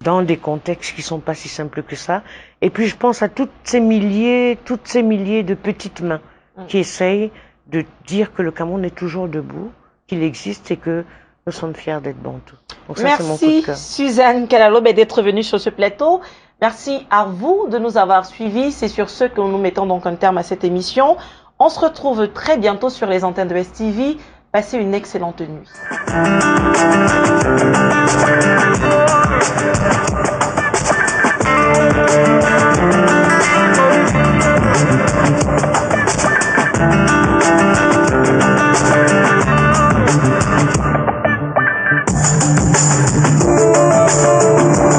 dans des contextes qui sont pas si simples que ça. Et puis je pense à toutes ces milliers de petites mains qui essayent de dire que le Cameroun est toujours debout, qu'il existe et que nous sommes fiers d'être bantous. Donc ça, c'est mon coup de cœur. Merci Suzanne Kalalobe d'être venue sur ce plateau. Merci à vous de nous avoir suivis. C'est sur ce que nous mettons donc un terme à cette émission. On se retrouve très bientôt sur les antennes de STV. Passez une excellente nuit.